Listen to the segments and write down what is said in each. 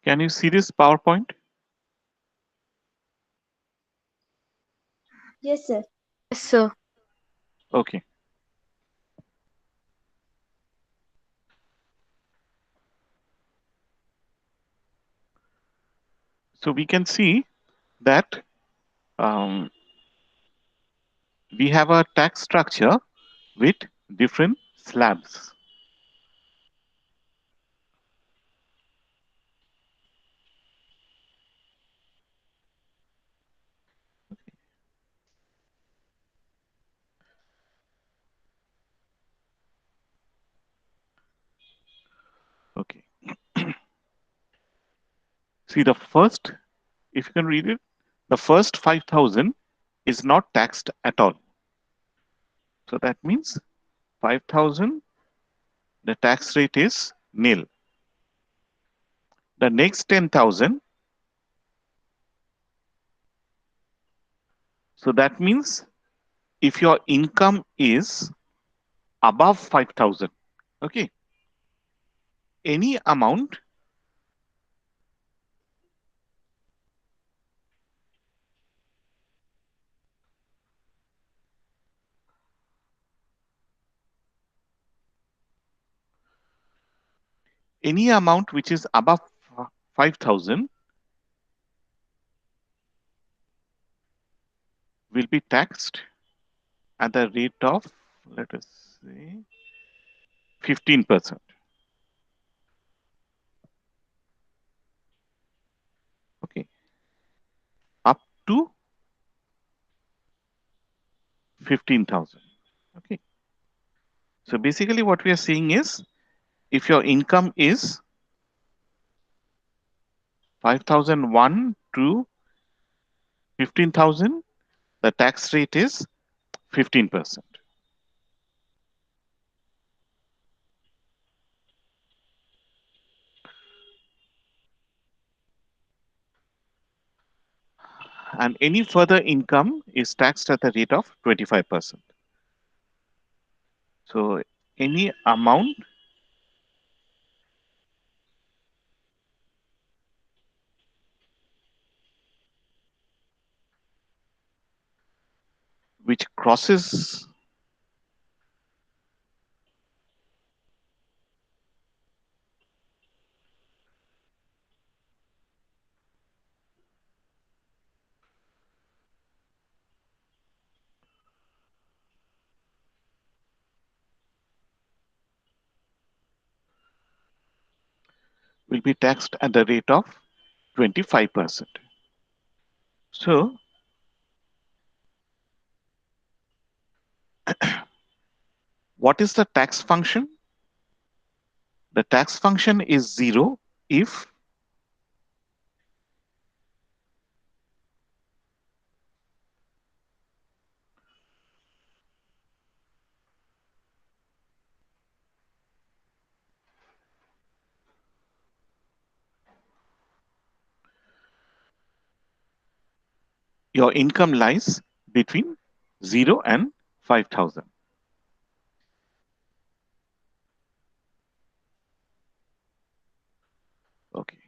Can you see this PowerPoint? Yes, sir. Yes, sir. Okay. So we can see that um, we have a tax structure with different slabs. Okay. See the first, if you can read it, the first 5,000 is not taxed at all. So that means 5,000, the tax rate is nil. The next 10,000, so that means if your income is above 5,000, okay, any amount which is above 5,000 will be taxed at the rate of, let us say, 15%. Okay, up to 15,000. Okay, so basically what we are seeing is if your income is 5,001 to 15,000, the tax rate is 15%. And any further income is taxed at the rate of 25%. So any amount which crosses will be taxed at the rate of 25%. So what is the tax function? The tax function is 0 if your income lies between 0 and 5,000. Okay.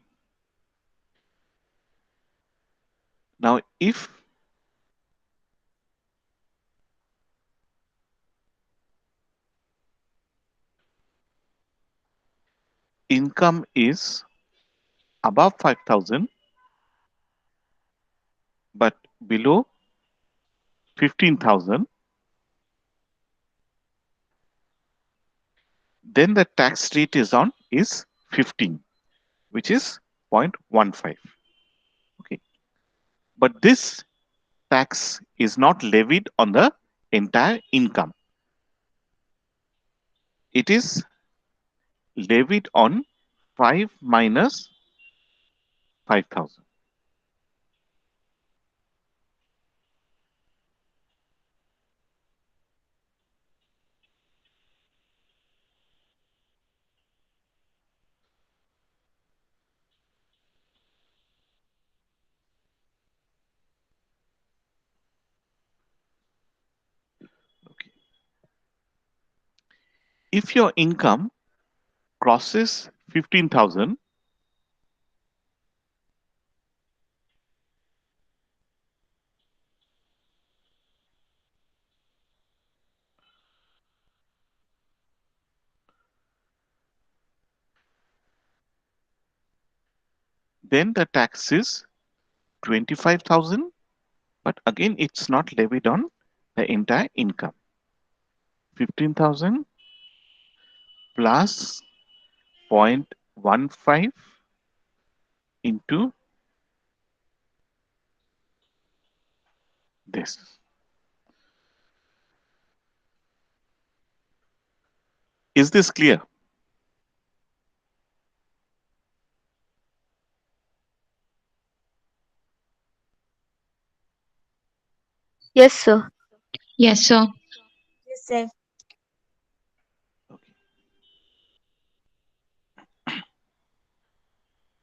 Now, if income is above 5,000 but below 15,000, then the tax rate is 15, which is 0.15. Okay. But this tax is not levied on the entire income. It is levied on 5 minus 5,000. Okay. If your income crosses 15,000, Then the tax is 25,000, but again, it's not levied on the entire income. 15,000 plus 0.15 into this. Is this clear? Yes, sir. Yes, sir. Yes, sir. Okay.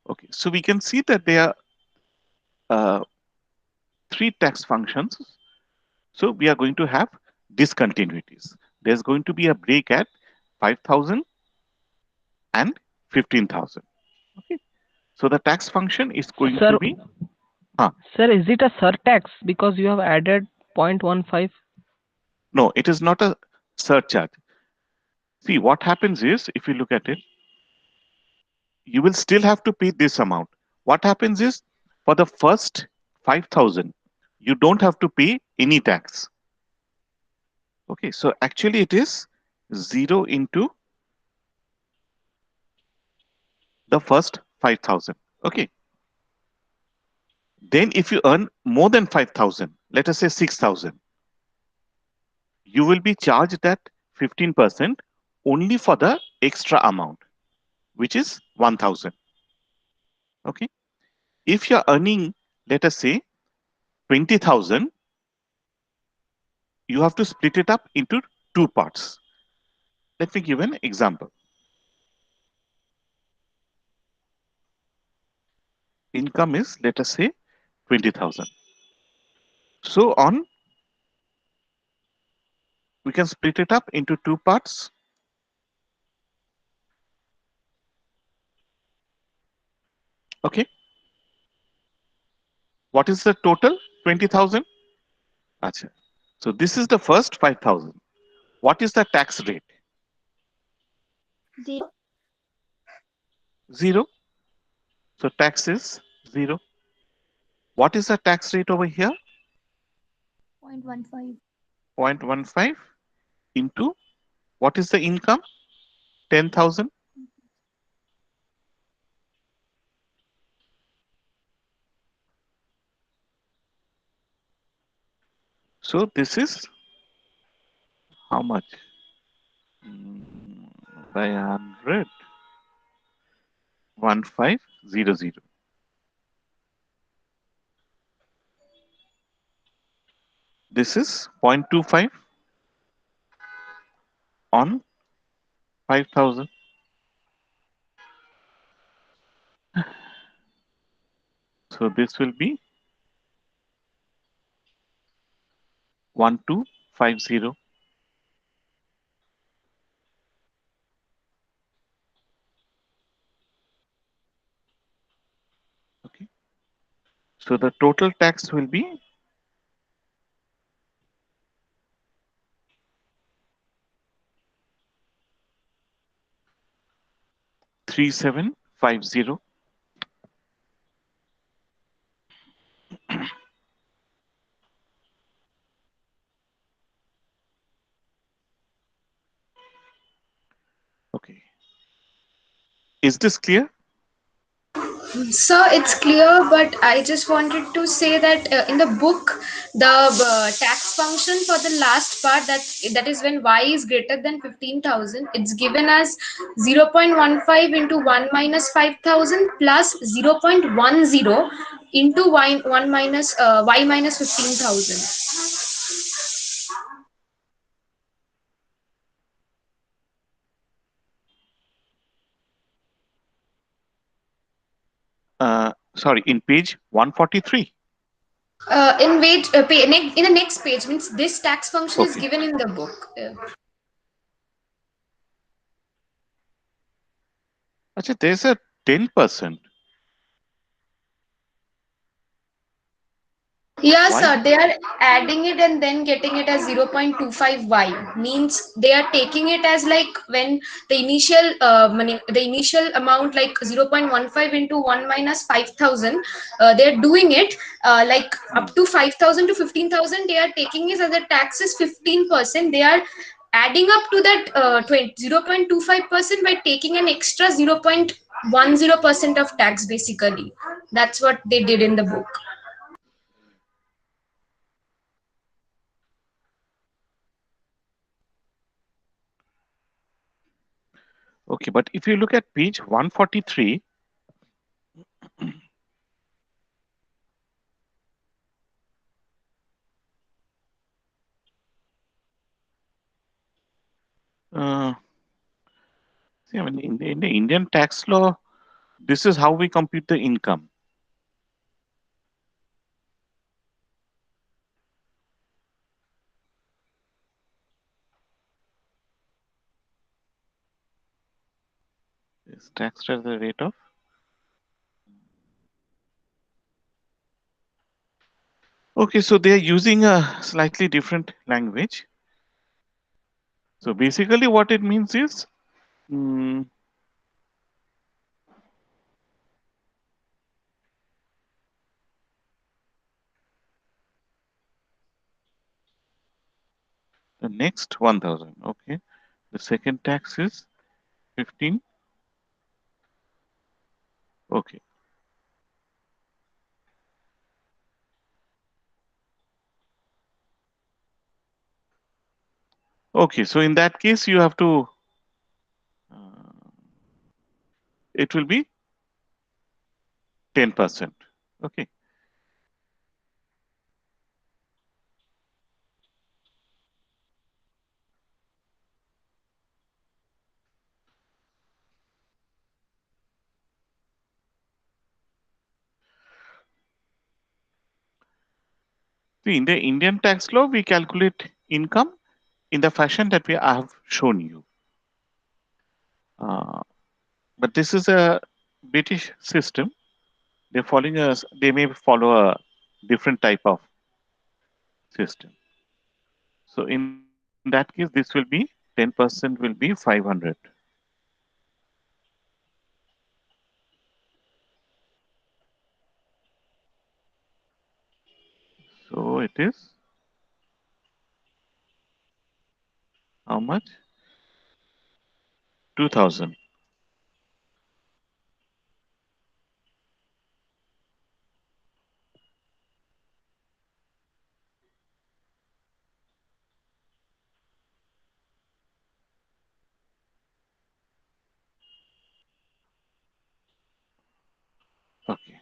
Okay. So we can see that there are uh, three tax functions. So we are going to have discontinuities. There's going to be a break at 5,000 and 15,000. Okay. So the tax function is going Sir, to be, huh, sir, is it a surtax because you have added 0.15? no, it is not a surcharge. See, what happens is, if you look at it, you will still have to pay this amount. What happens is, for the first 5,000, you don't have to pay any tax. Okay, so actually it is 0 into the first 5,000. Okay, then if you earn more than 5,000, let us say 6,000, you will be charged that 15% only for the extra amount, which is 1,000. Okay, if you're earning, let us say 20,000, you have to split it up into two parts. Let me give an example. Income is, let us say, 20,000. So on, we can split it up into two parts. Okay, what is the total? 20,000. Acha. So this is the first 5,000. What is the tax rate? Zero. 0. So tax is 0. What is the tax rate over here? 0.15. 0.15 into what is the income? 10,000. So this is how much? By 100. 1500. This is 0.25 on 5,000. So this will be 1250. Okay. So the total tax will be 3750. Okay. Is this clear? Sir, it's clear, but I just wanted to say that in the book, the tax function for the last part, that is when y is greater than 15,000, it's given as 0.15 into 1 minus 5,000 plus 0.10 into y minus 15,000. Sorry, in page 143. In the next page means this tax function is Okay. given in the book. Achha, there's a 10%. Yeah, Why? sir. They are adding it and then getting it as 0.25y. Means they are taking it as like when the initial money, the initial amount like 0.15 into 1 minus 5,000. They are doing it like Hmm. up to 5,000 to 15,000. They are taking it as the tax is 15%. They are adding up to that 0.25% by taking an extra 0.10% of tax basically. That's what they did in the book. Okay, but if you look at page 143, uh, see, I mean, in the Indian tax law, this is how we compute the income. Is taxed at the rate of. Okay, so they are using a slightly different language. So basically, what it means is mm, the next 1,000. Okay, the second tax is 15. Okay, okay. So in that case, you have to. It will be 10%. Okay. See, in the Indian tax law, we calculate income in the fashion that I have shown you. Uh, but this is a British system. They're following us. They may follow a different type of system. So in that case, this will be 10% will be 500. So it is how much? 2,000. Okay.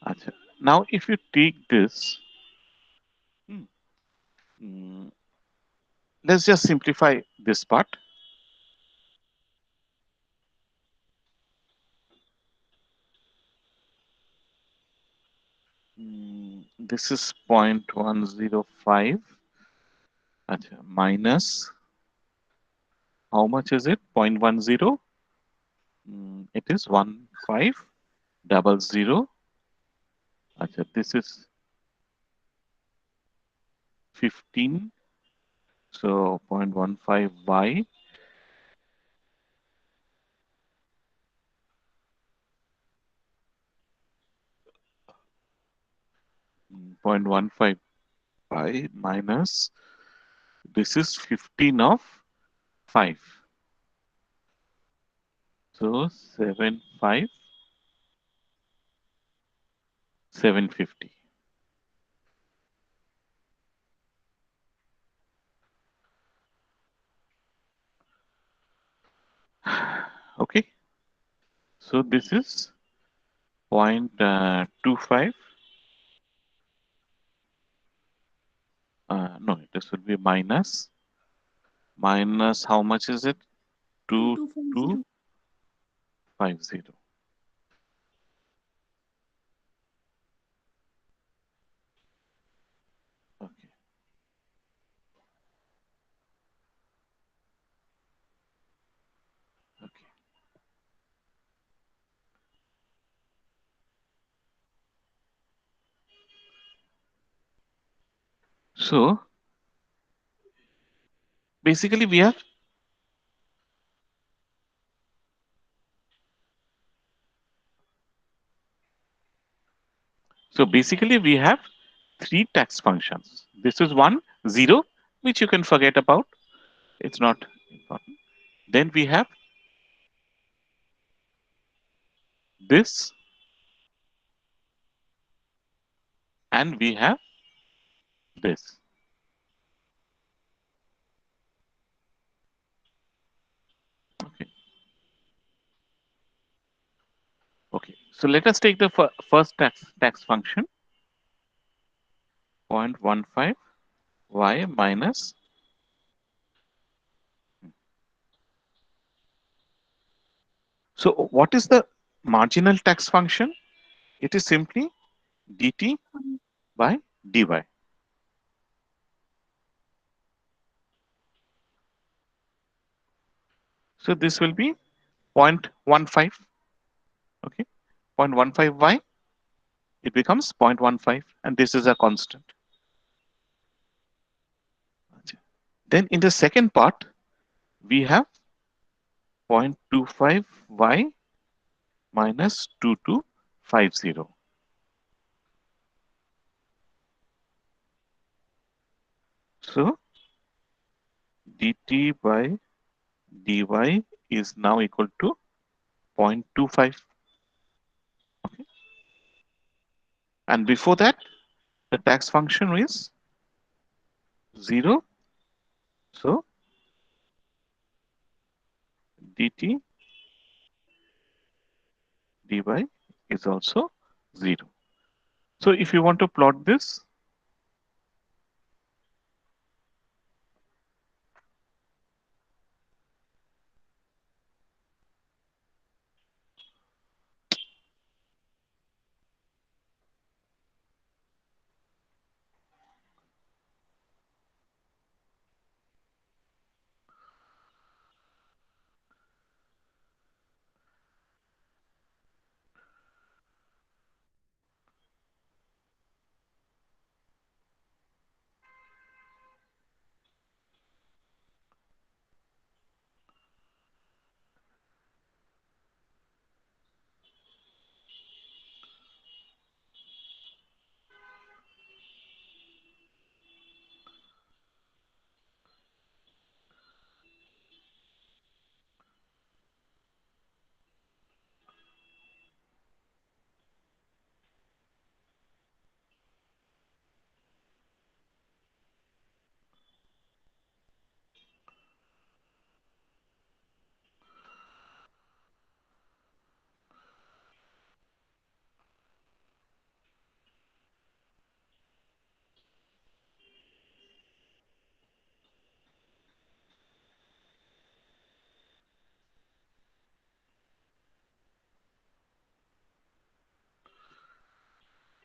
Acha. Now, if you take this, hmm, mm, let's just simplify this part. This is 0.105. Acha, minus how much is it? 0.10. It is 1500. Acha, this is 15. So 0.15y 0.15 pi minus this is 15 of 5. So 75750. Okay. So this is 0.25. No, this will be minus how much is it? 2250. Okay. Okay. So basically we have three tax functions. This is one, zero, which you can forget about. It's not important. Then we have this, and we have this. Okay. Okay. So let us take the first tax function, 0.15 y minus. So what is the marginal tax function? It is simply dt by dy. So this will be 0.15. Okay. 0.15y, it becomes 0.15, and this is a constant. Then in the second part, we have 0.25y minus 2250. So dt by dy is now equal to 0.25. Okay. And before that, the tax function is 0. So dt dy is also 0. So if you want to plot this,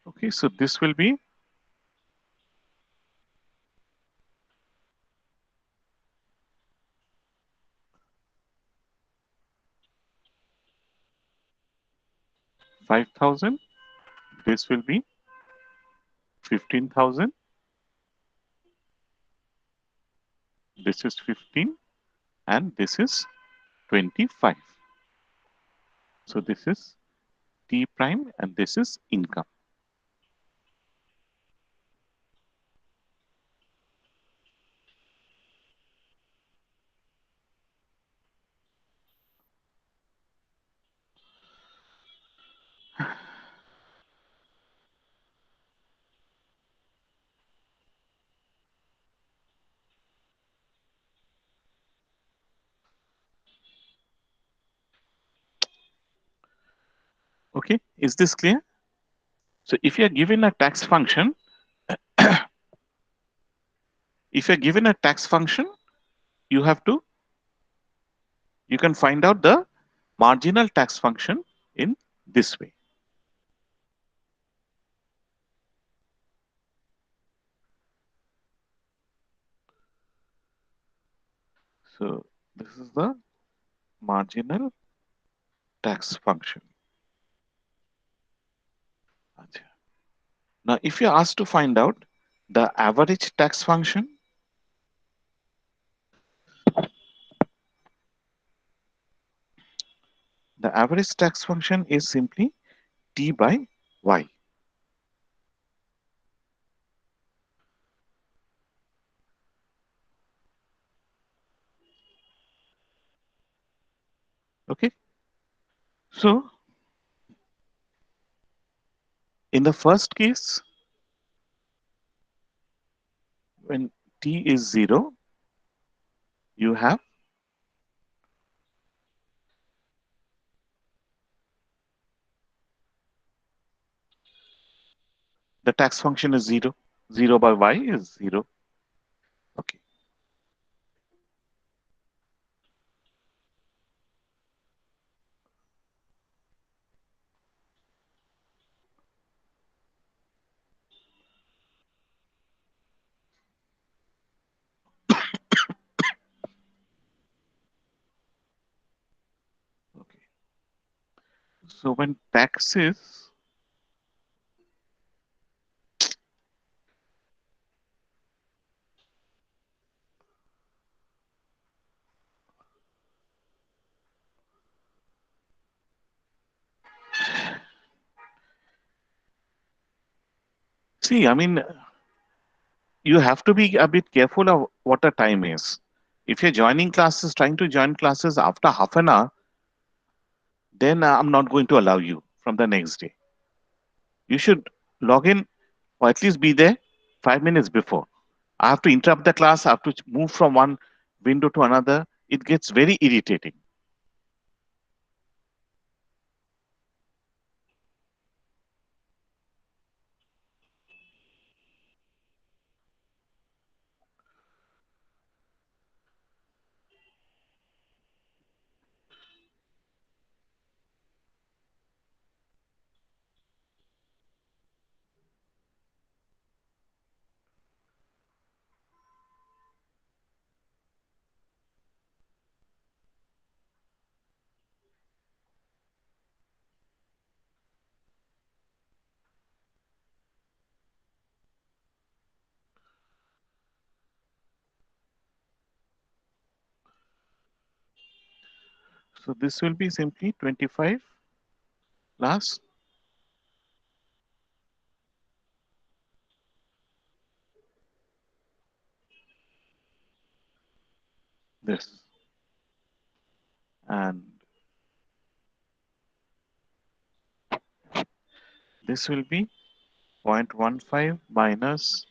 okay, so this will be 5,000. This will be 15,000. This is 15, and this is 25. So this is T prime, and this is income. Okay, is this clear? So if you are given a tax function, if you're given a tax function, you have to, you can find out the marginal tax function in this way. So this is the marginal tax function. Acha. Now, if you're asked to find out the average tax function, the average tax function is simply t by y. Okay. So in the first case, when t is 0, you have the tax function is 0. 0 by y is 0. Okay. Okay. So when tax is, see, I mean, you have to be a bit careful of what the time is. If you're joining classes, trying to join classes after half an hour, then I'm not going to allow you from the next day. You should log in or at least be there 5 minutes before. I have to interrupt the class, I have to move from one window to another. It gets very irritating. So this will be simply 25 plus this. And this will be 0.15 minus,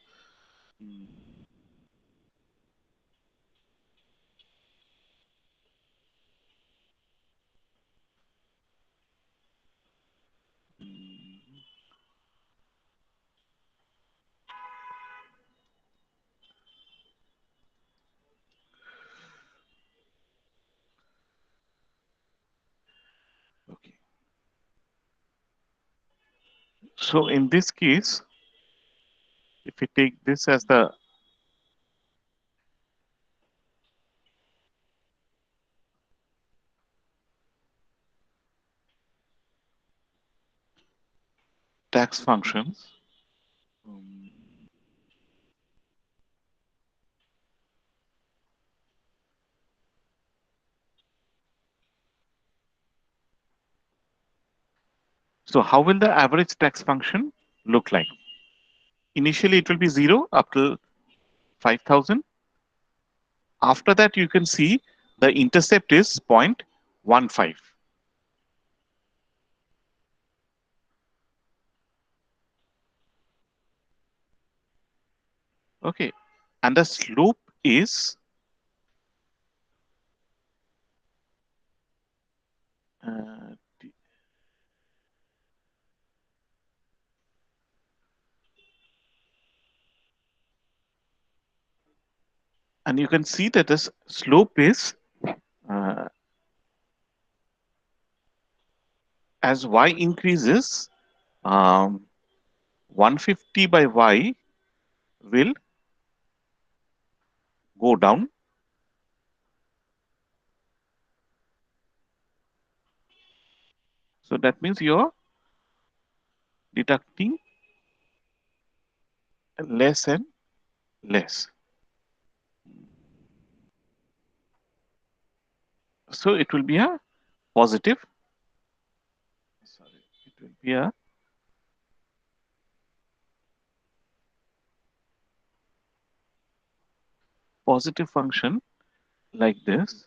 okay. So in this case, if we take this as the tax functions, um, so how will the average tax function look like? Initially, it will be 0 up to 5,000. After that, you can see the intercept is 0.15. Okay. And the slope is uh, And you can see that this slope is uh, as y increases, um, 150 by y will go down. So that means you're deducting less and less. So it will be a positive. Sorry, it will be a positive function like this.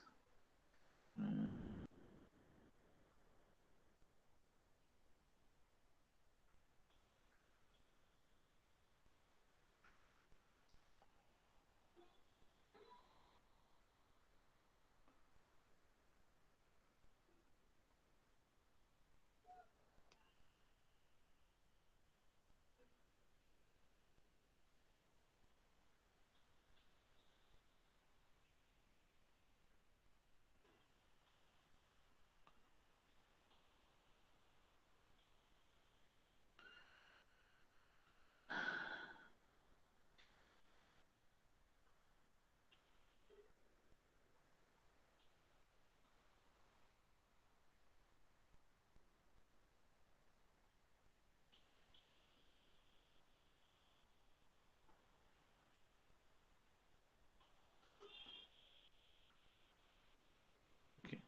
Okay.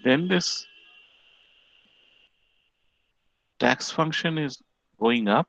Then this tax function is going up.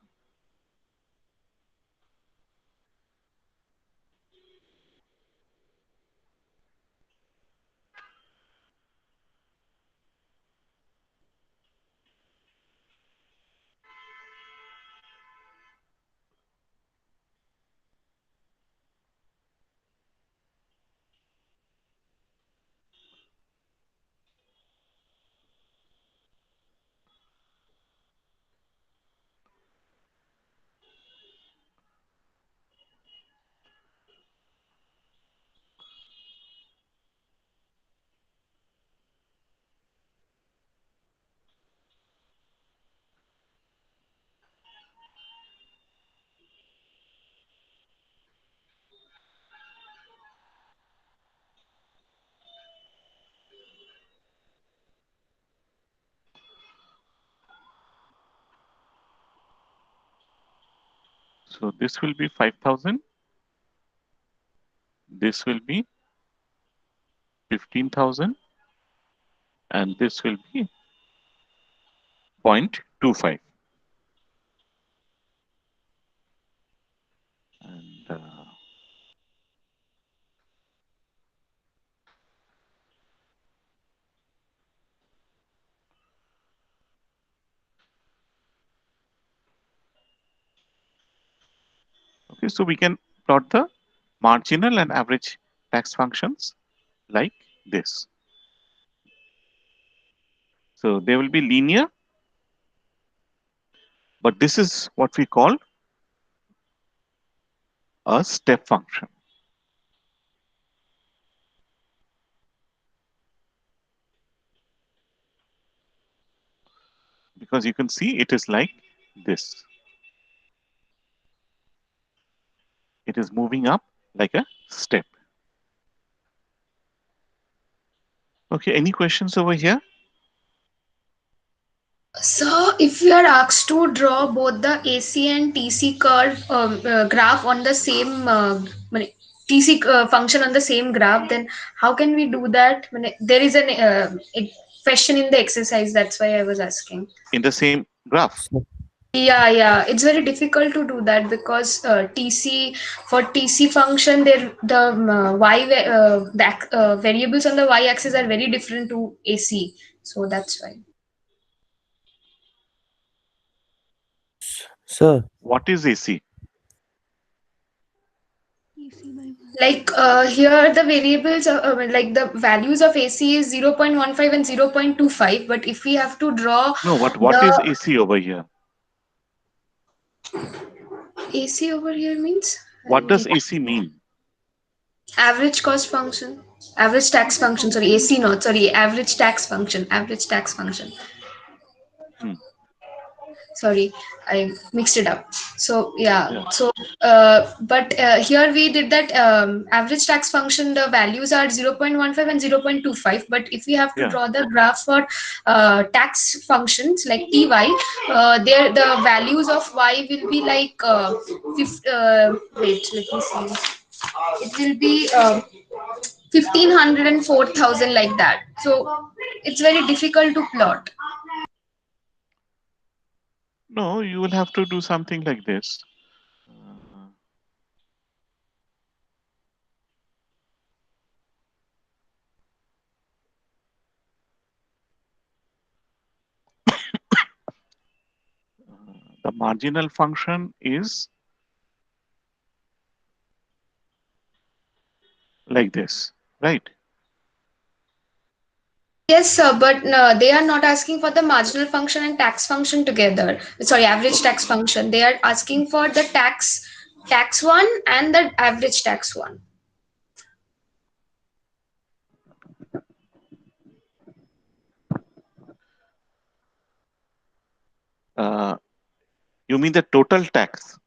So this will be 5,000. This will be 15,000. And this will be 0.25. And okay, so we can plot the marginal and average tax functions like this. So they will be linear, but this is what we call a step function, because you can see it is like this. It is moving up like a step. Okay, any questions over here? So, if we are asked to draw both the AC and TC curve graph on the same TC function on the same graph, then how can we do that? There is an question in the exercise. That's why I was asking. In the same graph. So, Yeah, yeah, it's very difficult to do that because TC for TC function, there the variables on the y axis are very different to AC, so that's why. Sir, What is AC? Like here, the variables like the values of AC is 0.15 and 0.25, but if we have to draw No, what is the AC over here? AC over here means I What didn't does get AC mean? average cost function, average tax function. Sorry, AC not sorry, average tax function, average tax function. Hmm. Sorry, I mixed it up. So yeah, Yeah. so but here we did that average tax function, the values are 0.15 and 0.25, but if we have to Yeah. draw the graph for tax functions like ty, there the values of y will be like wait, let me see, it will be 1500 and 4000 like that, so it's very difficult to plot. No, you will have to do something like this. Uh, the marginal function is like this, right? Yes, sir, but no, they are not asking for the marginal function and tax function together. Sorry, average Okay. tax function. They are asking for the tax one and the average tax one. Uh, you mean the total tax,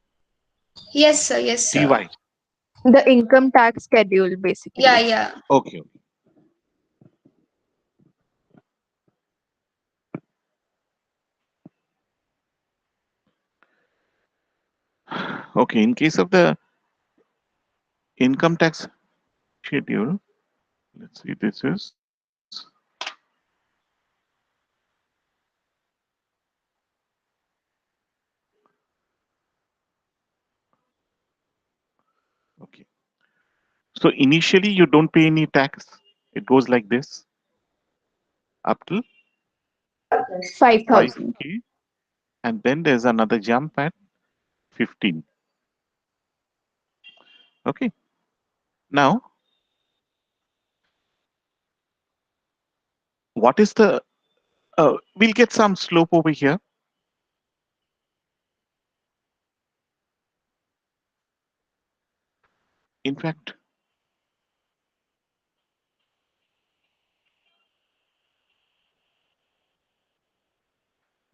Yes, sir. Yes, sir. TY? The income tax schedule, Yeah, basically. yeah. Okay. Okay. In case of the income tax schedule, let's see, this is okay. So initially you don't pay any tax. It goes like this up till 5,000. 5K, and then there's another jump at 15. Okay. Now, what is the we'll get some slope over here. In fact,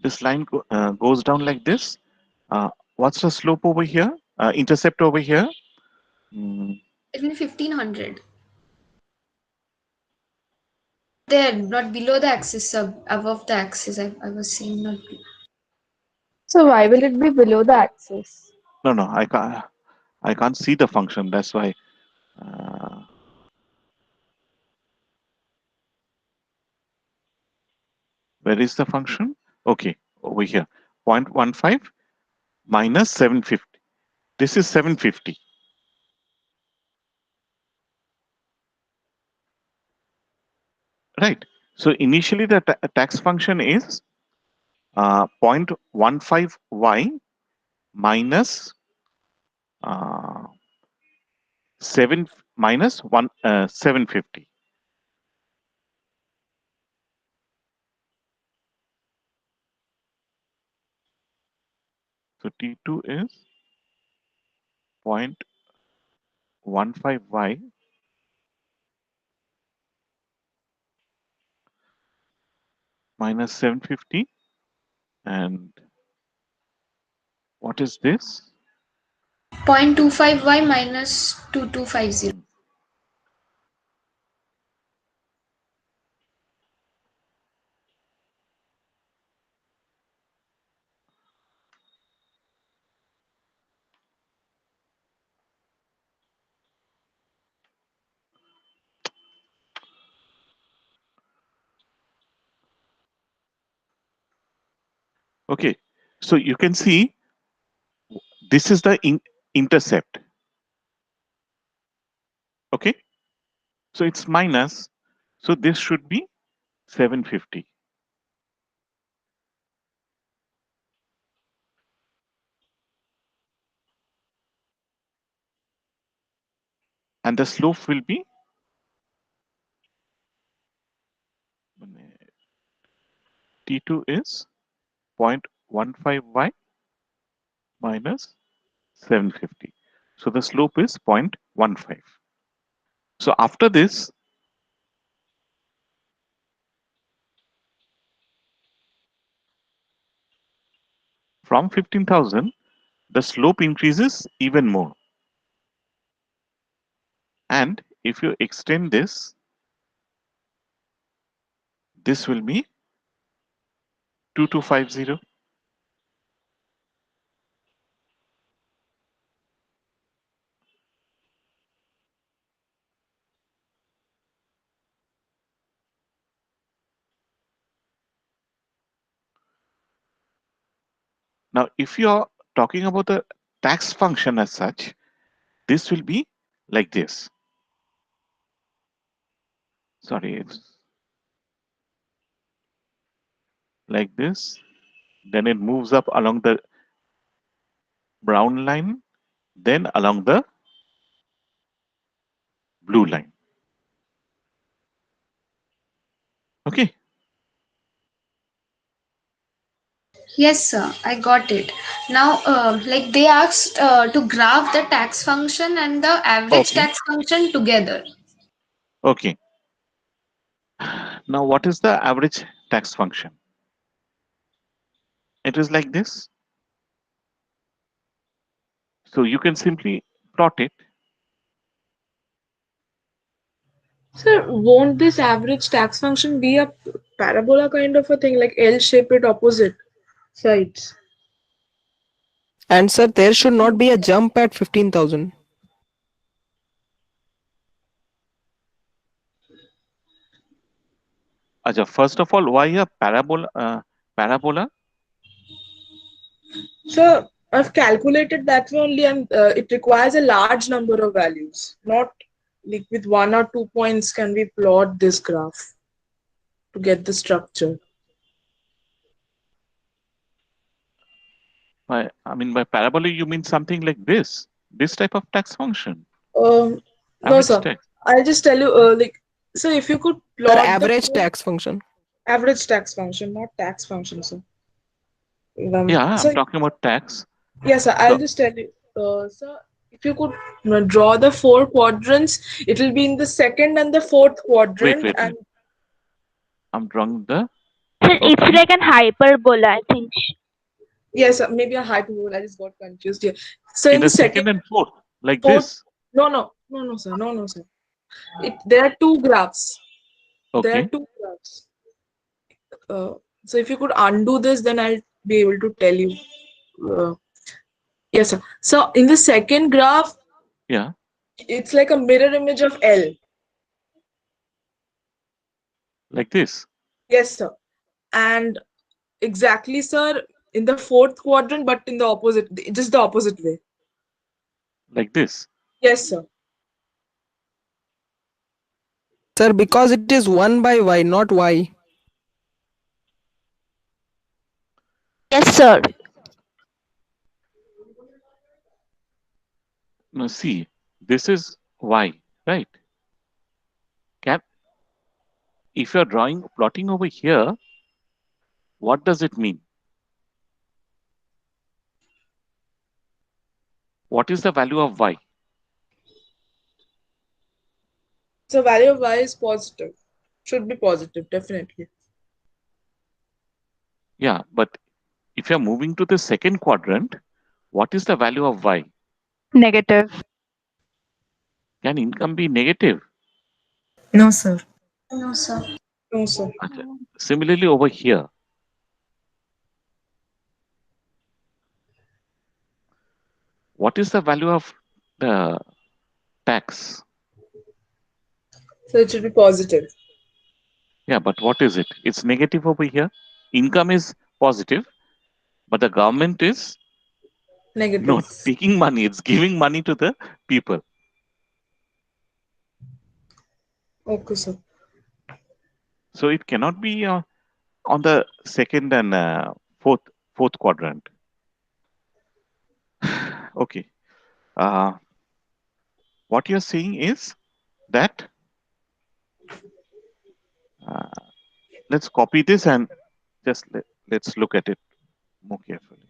this line goes down like this. What's the slope over here? Intercept over here? Mm, It will be 1500. There, not below the axis, sir. Above the axis. I was saying not. So why will it be below the axis? no, no, I can't see the function. That's why. Uh, where is the function? Okay, over here. 0.15 minus 750. This is 750. Right. So initially the tax function is 0.15y minus 7 minus 1 750. So T2 is 0.15y minus 750, and what is this? 0.25y minus 2250. Hmm. Okay, so you can see this is the intercept. Okay, so it's minus, so this should be 750. And the slope will be T2 is 0.15y minus 750. So the slope is 0.15. So after this, from 15,000, the slope increases even more. And if you extend this, this will be 2250. Now, if you are talking about the tax function as such, this will be like this. Sorry, it's like this. Then it moves up along the brown line, then along the blue line. Okay. Yes, sir, I got it. Now, like they asked to graph the tax function and the average Okay. tax function together. Okay. Now, what is the average tax function? It is like this. So you can simply plot it. Sir, won't this average tax function be a parabola kind of a thing, like L shape it opposite sides? And sir, there should not be a jump at 15,000. Aja, first of all, why a parabola? Parabola? So I've calculated that way only, and it requires a large number of values. Not like with 1 or 2 points can we plot this graph to get the structure. I mean, by parabola, you mean something like this type of tax function, No, average sir. tax. I'll just tell you, so if you could Sir, plot the average tax function. average tax function, not tax function, sir. Yeah, I'm So talking about tax. yes, sir. I'll So just tell you, sir. If you could draw the four quadrants, it will be in the second and the fourth wait, quadrant, wait, and wait. I'm drawing the. So it's Okay. like an hyperbola, I think. yes, maybe a hyperbola. I just got confused here. So In in the the second, second and fourth, like fourth, this. no, sir, no, sir. There are two graphs. There are Okay. two graphs. Uh, so if you could undo this, then I'll be able to tell you. Uh, yes, sir. So in the second graph, Yeah, it's like a mirror image of L. like this. Yes, sir. And exactly, sir, in the fourth quadrant, but in the opposite, just the opposite way. Like this. Yes, sir. Sir, because it is 1 by y, not y. Yes, sir. Now see, this is y, right? Can if you're drawing plotting over here, what does it mean? What is the value of y? So value of y is positive. Should be positive, definitely. Yeah, but if you're moving to the second quadrant, what is the value of y? Negative. Can income be negative? No, sir. No, sir. No, sir. Acha. Similarly, over here, what is the value of the tax? So it should be positive. Yeah, but what is it? It's negative over here. Income is positive, but the government is not Negative. taking money, it's giving money to the people. Okay, sir. So it cannot be on the second and fourth quadrant. Okay. Uh, what you're saying is that uh, let's copy this and just let's look at it more carefully.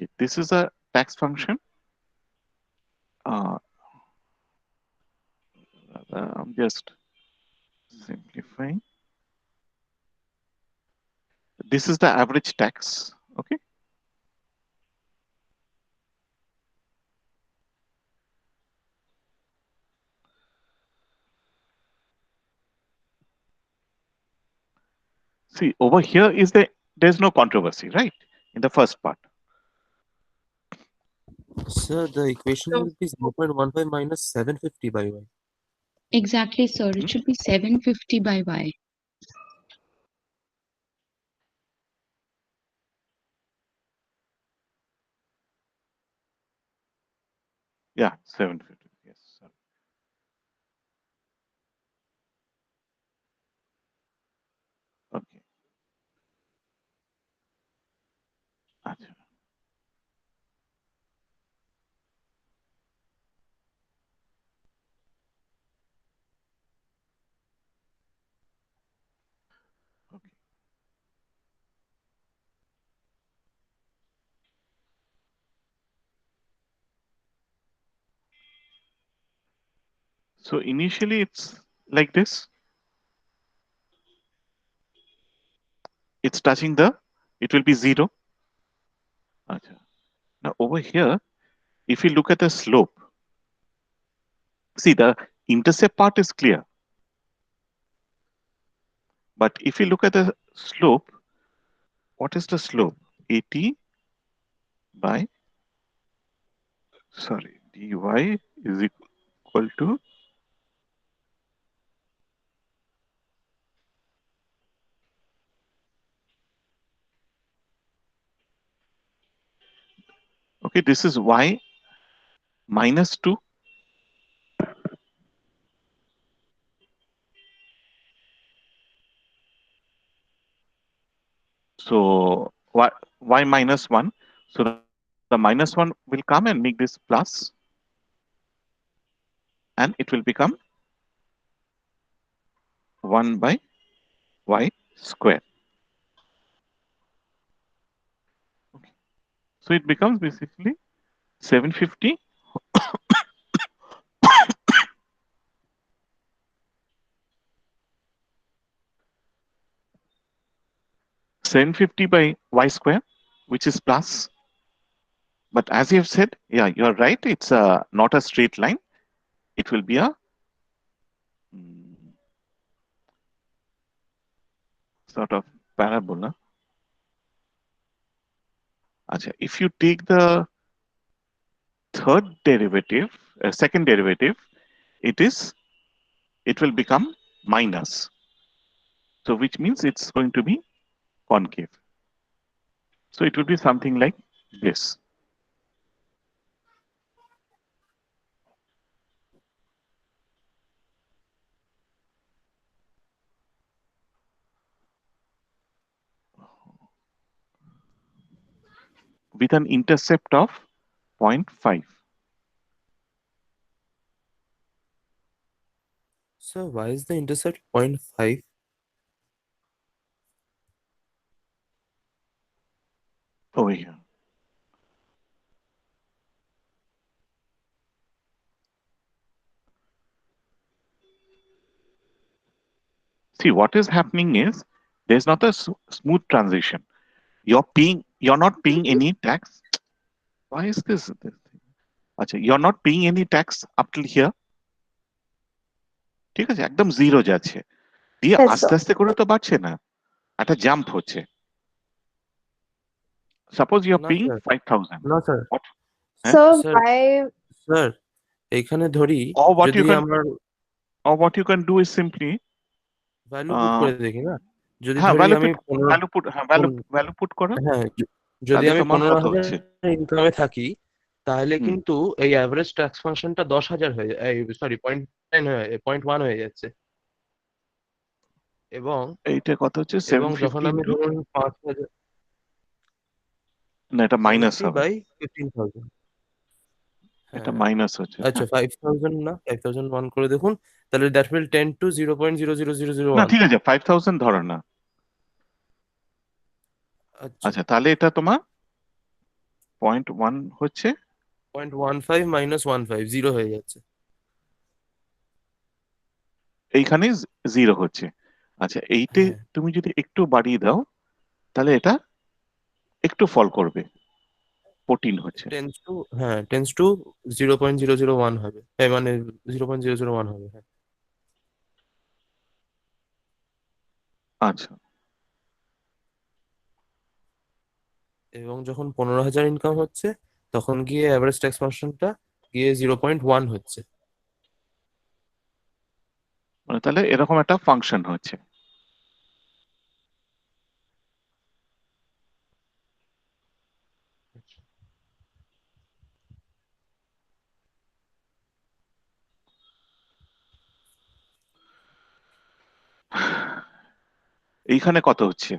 Okay, this is a tax function. I'm just simplifying. This is the average tax. Okay. See, over here is there's no controversy, right? In the first part. Sir, the equation No. will be 0.15 minus 750 by y. Exactly, sir. It should be 750 by y. Yeah, 750. Yes. Sorry. Okay. Achha. Okay. So initially it's like this. It's touching it will be 0. Achha. Now over here, if you look at the slope, see the intercept part is clear. But if you look at the slope, what is the slope? 80 by, sorry, dy is equal to, okay, this is y minus 2. So y minus 1. So the minus 1 will come and make this plus, and it will become 1 by y square. Okay. So it becomes basically 750 750 by y square, which is plus. But as you have said, yeah, you're right. It's not a straight line. It will be a sort of parabola. Achha, if you take the third derivative, second derivative, it will become minus. So which means it's going to be concave. So it will be something like this. With an intercept of 0.5. So why is the intercept 0.5? Over here. See, what is happening is there's not a smooth transition. You're not paying any tax. Why is this? Achha, you're not paying any tax up till here. ঠিক আছে একদম zero যাচ্ছে দিয়ে Yes, আস্তে sir. আস্তে করে তো বাড়ছে না একটা জাম্প হচ্ছে সাপোজ ইউ আর না পেইং স্যার 5000 না স্যার হ্যাঁ Sir, স্যার why? স্যার এইখানে ধরি or what যদি you can আমার or what you can do is simply value put করে দেখি না যদি হ্যাঁ ধরি আমি ভ্যালু পুট হ্যাঁ ভ্যালু পুট করো হ্যাঁ যদি তাহলে আমি তোমার কত হচ্ছে 15,000 ইনকামে থাকি তাহলে হুম কিন্তু এই অ্যাভারেজ ট্যাক্স ফাংশনটা 10,000 হয়ে সরি 0.1 হয়ে যাচ্ছে এবং এইটা কত হচ্ছে এবং যখন 750 আমি ইনটু ধরুন 5,000 না এটা মাইনাস 70 হবে বাই 15,000 এটা হ্যাঁ মাইনাস হচ্ছে আচ্ছা হ্যাঁ 5,000 না 5,001 করে দেখুন তাহলে দ্যাট উইল টেন্ড টু না 0.00001 ঠিক আছে 5000 ধরো না আচ্ছা আচ্ছা তাহলে এটা তোমার 0.1 হচ্ছে 0.15 মাইনাস 15 জিরো হয়ে যাচ্ছে। এইখানে 0 হচ্ছে। আচ্ছা, এইতে হ্যাঁ তুমি যদি একটু বাড়িয়ে দাও তাহলে এটা একটু ফল করবে, 14 হচ্ছে। টেন্স টু, হ্যাঁ টেন্স টু 0.001 হবে, মানে 0.001 হবে, হ্যাঁ। আচ্ছা, এবং যখন 15,000 ইনকাম হচ্ছে তখন গিয়ে অ্যাভারেজ ট্যাক্স ফাংশনটা গিয়ে 0.1 হচ্ছে। মানে তাহলে এরকম একটা ফাংশন হচ্ছে। এইখানে কত হচ্ছে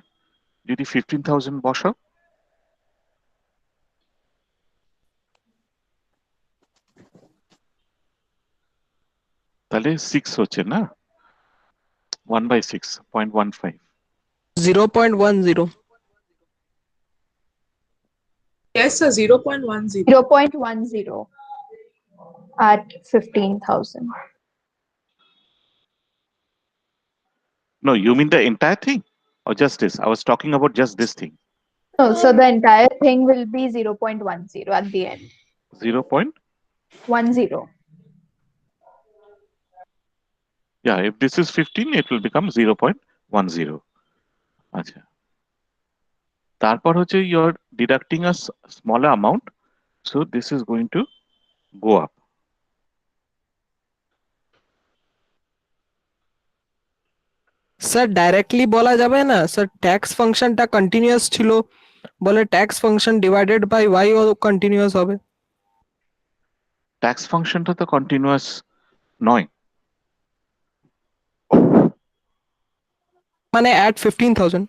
যদি 15,000 বসাও? তাহলে 6 হচ্ছে না, 1/6, 0.15। 0.10. Yes, sir, 0.10. 0.10 at 15,000. No, you mean the entire thing or just this? I was talking about just this thing. No, so the entire thing will be 0.10 at the end. 0. 10. Yeah, if this is 15, it will become 0.10. আচ্ছা, তারপর হচ্ছে you're deducting a smaller amount, so this is going to go up. Sir directly বলা যাবে না sir, tax ফাংশনটা continuous ছিল বলে tax function divided by Y ও কন্টিনিউয়াস হবে। ট্যাক্স ফাংশনটা তো কন্টিনিউয়াস নয়। মানে অ্যাট 15,000।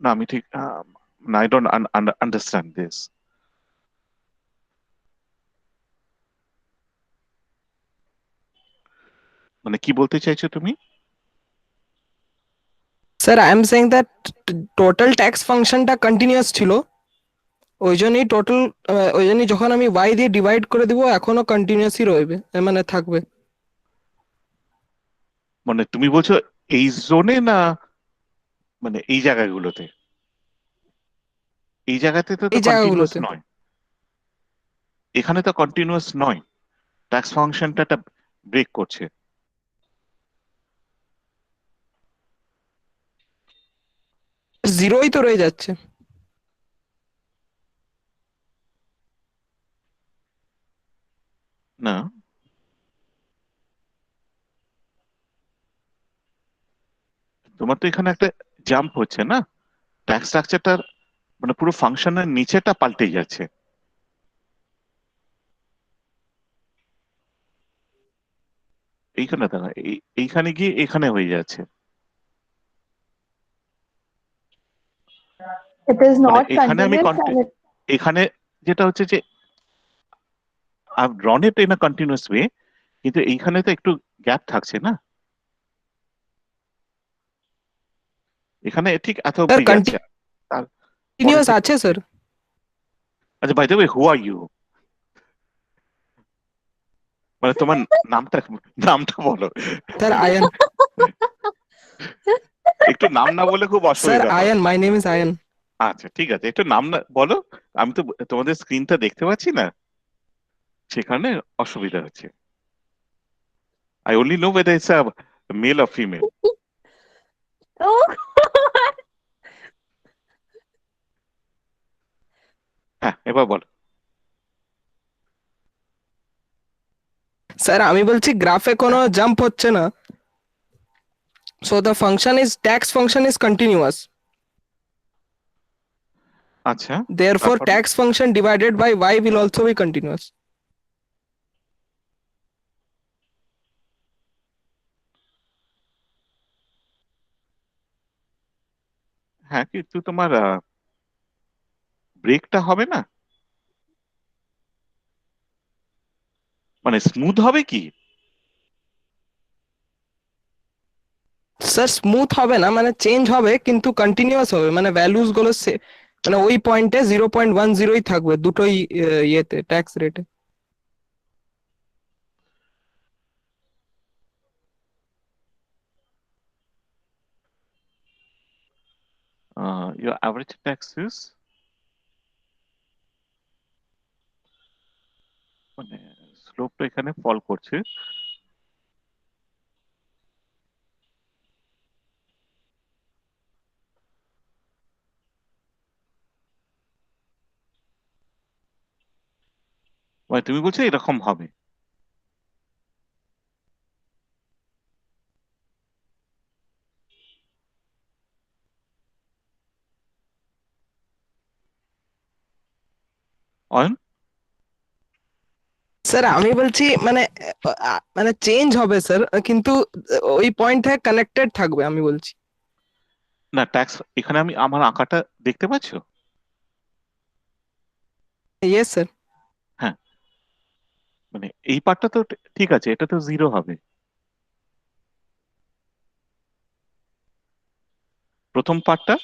না, আমি ঠিক না, I don't understand this. মানে কি বলতে চাইছো তুমি? Sir I am saying that total tax ফাংশনটা কন্টিনিউয়াস ছিল, ওই জন্যই টোটাল, ওই জন্যই যখন আমি ওয়াই দিয়ে ডিভাইড করে দিব এখনো কন্টিনিউয়াসই রইবে, মানে থাকবে। মানে তুমি বলছো এই জোনে না, মানে এই জায়গাগুলোতে? এই জায়গাতে তো এই কন্টিনিউয়াস জায়গাগুলোতে নয়, এখানে তো কন্টিনিউয়াস নয়, ট্যাক্স ফাংশনটা ব্রেক করছে। জিরোই তো রয়ে যাচ্ছে। না, তোমার তো এখানে একটা জাম্প হচ্ছে না, ট্যাক্স স্ট্রাকচারটার মানে পুরো ফাংশনের নিচেটা পাল্টে যাচ্ছে। এইখানে দেখা, এইখানে গিয়ে এখানে হয়ে যাচ্ছে। It is মানে not এখানে আমি continuous and it, এখানে যেটা হচ্ছে যে I've drawn it in a continuous way, কিন্তু এইখানে তো একটু গ্যাপ থাকছে না, এখানে ঠিক এত স্যার অব্দি গেছে। তারপরে কন্টিনিউয়াস আছে স্যার। আচ্ছা, by the way, who are you? মানে তোমার নামটা নামটা বলো। স্যার আয়ান। একটু নাম না বলে খুব স্যার অসুবিধা হয়। Ayaan, my name is Ayaan. আচ্ছা, ঠিক আছে, একটু নাম না বলো, আমি তো তোমাদের স্ক্রিনটা দেখতে পাচ্ছি না, সেখানে অসুবিধা হচ্ছে। I only know whether it's a male or female. oh হ্যাঁ, এবার বলো। স্যার আমি বলছি গ্রাফে কোনো জাম্প হচ্ছে না, so the function is tax function is continuous, আচ্ছা, therefore তারপর tax function divided by y will also be continuous. হ্যাঁ, কিন্তু তোমার ব্রেকটা হবে না, মানে স্মুথ হবে কি? স্যার স্মুথ হবে না, মানে চেঞ্জ হবে কিন্তু কন্টিনিউয়াস হবে, মানে ভ্যালুস গুলো মানে ওই পয়েন্টে 0.10ই থাকবে দুটোই ইয়েতে ট্যাক্স রেটে। Your average tax is মানে স্লোপটা এখানে ফল করছে। মানে তুমি বলছো এরকম হবে। অয়ন স্যার আমি বলছি মানে মানে চেঞ্জ হবে স্যার, কিন্তু ওই পয়েন্ট থেকে কানেক্টেড থাকবে আমি বলছি। না, ট্যাক্স এখানে আমি আমার আঁকাটা দেখতে পাচ্ছো? Yes sir. হ্যাঁ, মানে এই পার্টটা তো ঠিক আছে, এটা তো জিরো হবে। প্রথম পার্টটা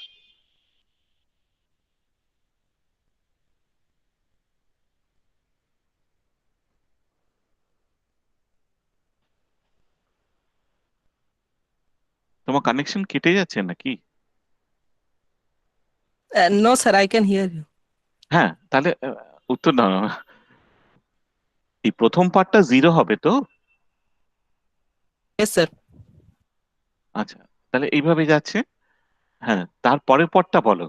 তোমার কানেকশন কেটে যাচ্ছে নাকি? No sir, I can hear you. হ্যাঁ, তাহলে উত্তর দাও না। এই প্রথম পার্টটা জিরো হবে তো? Yes sir. আচ্ছা, তাহলে এইভাবে যাচ্ছে। হ্যাঁ, তারপরের পরটা বলো।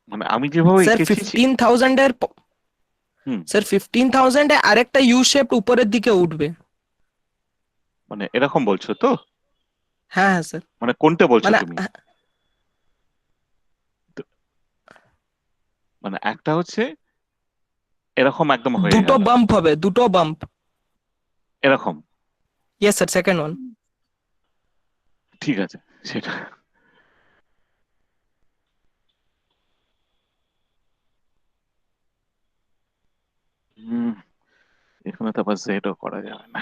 মানে আমি যেভাবে স্যার এঁকেছি 15,000 এর হুম, স্যার 15,000 এ আরেকটা ইউ শেপ উপরের দিকে উঠবে। মানে এরকম বলছো তো? হ্যাঁ হ্যাঁ স্যার। মানে কোনটা বলছো মানে তুমি? তো- মানে একটা হচ্ছে এরকম একদম হয়ে দুটো গেল, বাম্প হবে, দুটো বাম্প। এরকম। Yes sir, second one. ঠিক আছে, সেটা হুম, এখানে তো আবার জেডও করা যাবে না।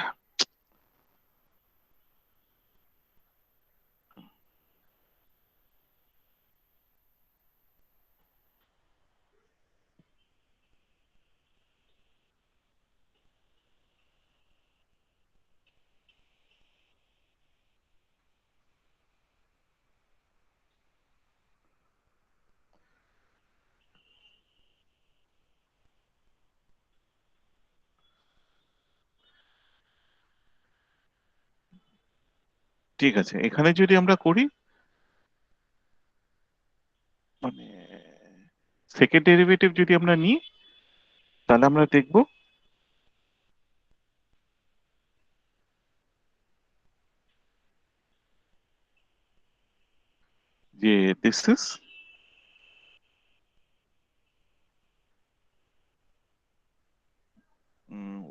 ঠিক আছে, এখানে যদি আমরা করি মানে সেকেন্ড ডেরিভেটিভ যদি আমরা নিই, তাহলে আমরা দেখব যে দিস ইজ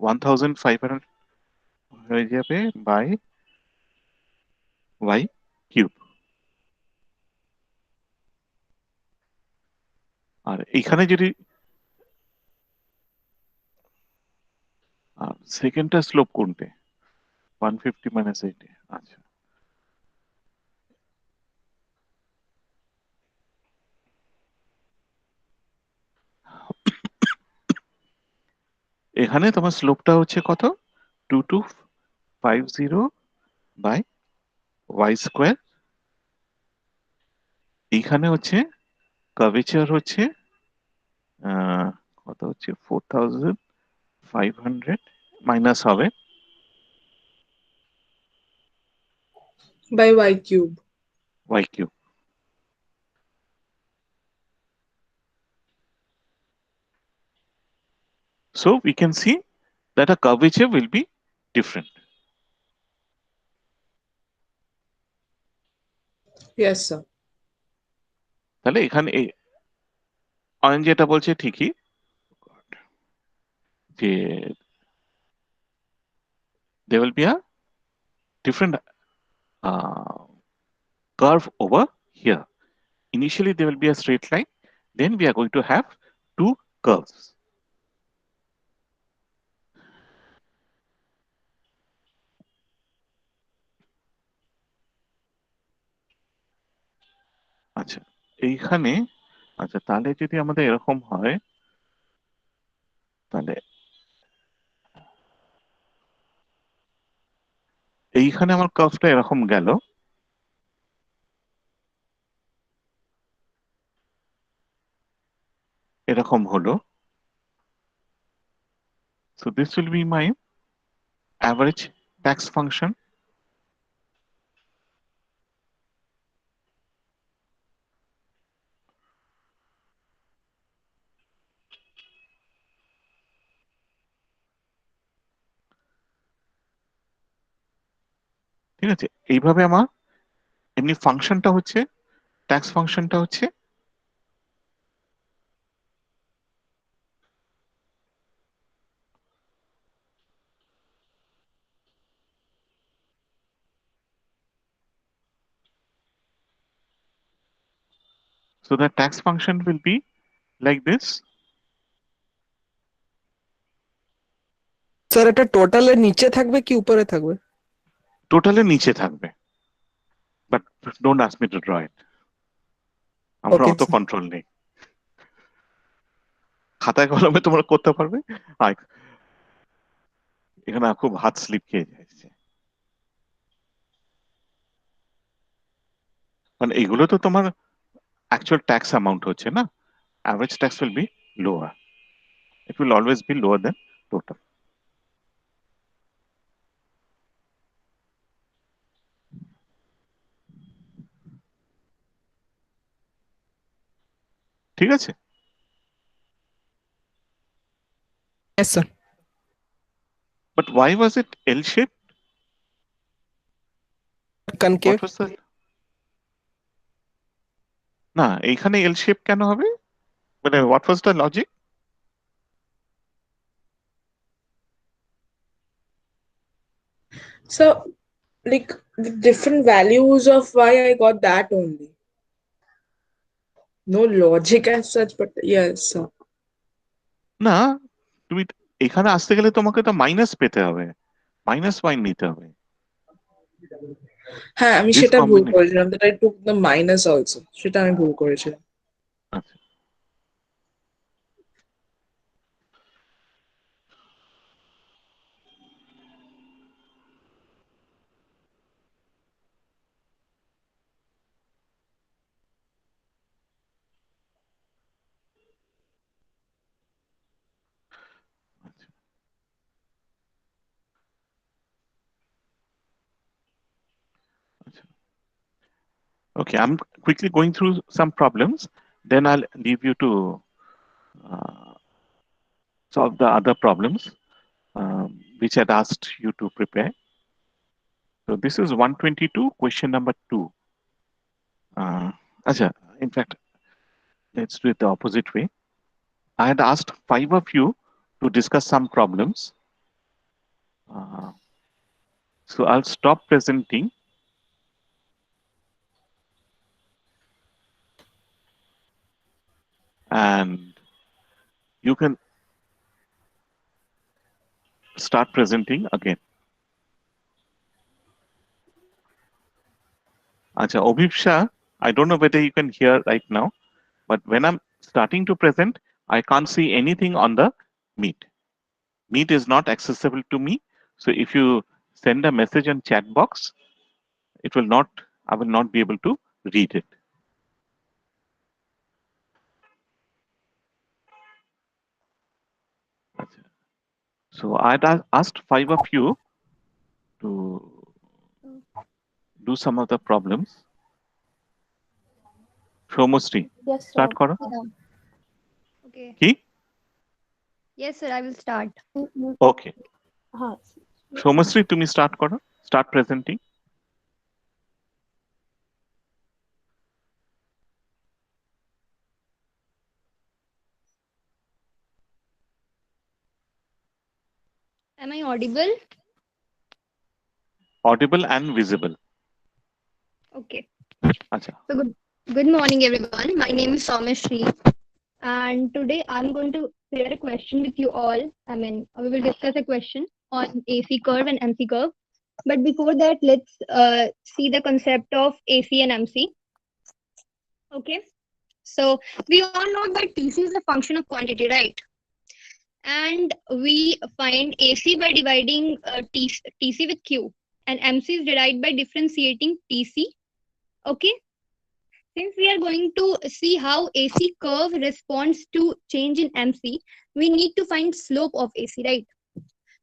1500 হয়ে যাবে বাই ওয়াই কিউব। আর এইখানে যদি সেকেন্ডটা স্লোপ কোনটে? 150 মাইনাস 80। আচ্ছা, এখানে তোমার স্লোপটা হচ্ছে কত? 2250 বাই ওয়াই স্কোয়ার। এইখানে হচ্ছে কার্ভেচার হচ্ছে কত হচ্ছে 4500 মাইনাস হবে by y cube. Y cube. So we can see that a curvature will be different. Yes, sir. তাহলে এখানে অয়ন যেটা বলছে ঠিকই, যে there will be a different curve over here. Initially there will be a straight line, then we are going to have two curves. আচ্ছা এইখানে আচ্ছা তাহলে যদি আমাদের এরকম হয় তাহলে এইখানে আমার কার্ভটা এরকম গেল, এরকম হলো। So this will be my average tax function. ঠিক আছে, এইভাবে আমার এমনি ফাংশনটা হচ্ছে, ট্যাক্স ফাংশনটা হচ্ছে so the tax function will be like this. Sir এটা টোটালের নিচে থাকবে কি উপরে থাকবে? টোটালের নিচে থাকবে, but don't ask me two draw it, আমার ওকে অত কন্ট্রোল নেই। খাতায় কলমে তোমরা করতে পারবে, আর এখানে খুব হাত স্লিপ খেয়ে যাচ্ছে। মানে এগুলো তো তোমার অ্যাকচুয়াল ট্যাক্স অ্যামাউন্ট হচ্ছে না, average tax will be lower, it will always be lower than total. ঠিক আছে, yes sir. But why was it L shape? Concave. What was the, না এইখানে এল শেপ কেন হবে, মানে what was the logic? So, like the different values of y, I got that only. No logic as such, but yes, sir. না তুমি এখানে আসতে গেলে তোমাকে তো মাইনাস পেতে হবে, মাইনাস ওয়াই নিতে হবে। হ্যাঁ আমি This সেটা ভুল combination, করেছিলাম, that I took the minus also, সেটা আমি ভুল করেছিলাম। আচ্ছা okay, I'm quickly going through some problems, then I'll leave you to solve the other problems which I'd asked you to prepare. So this is 122, question number 2. Acha, in fact, let's do it the opposite way. I had asked 5 of you to discuss some problems. So I'll stop presenting and you can start presenting again. Acha, Obhipsha, I don't know whether you can hear right now, but when I'm starting to present, I can't see anything on the Meet. Meet is not accessible to me. So if you send a message on chat box, it will not, I will not be able to read it. So I'd asked 5 of you to do some of the problems. Shomustri, Yes, sir. start karo. Okay. Ki? Yes, sir. I will start. Okay. Shomustri, tumi start karo. Start presenting. Am I audible? Audible and visible. Okay. Acha. So good morning, everyone. My name is Soumeshri, and today I'm going to share a question with you all. We will discuss a question on AC curve and MC curve. But before that, let's see the concept of AC and MC. Okay. So we all know that TC is a function of quantity, right? And we find AC by dividing TC with Q, and MC is derived by differentiating TC. Okay. Since we are going to see how AC curve responds to change in MC, we need to find slope of AC, right?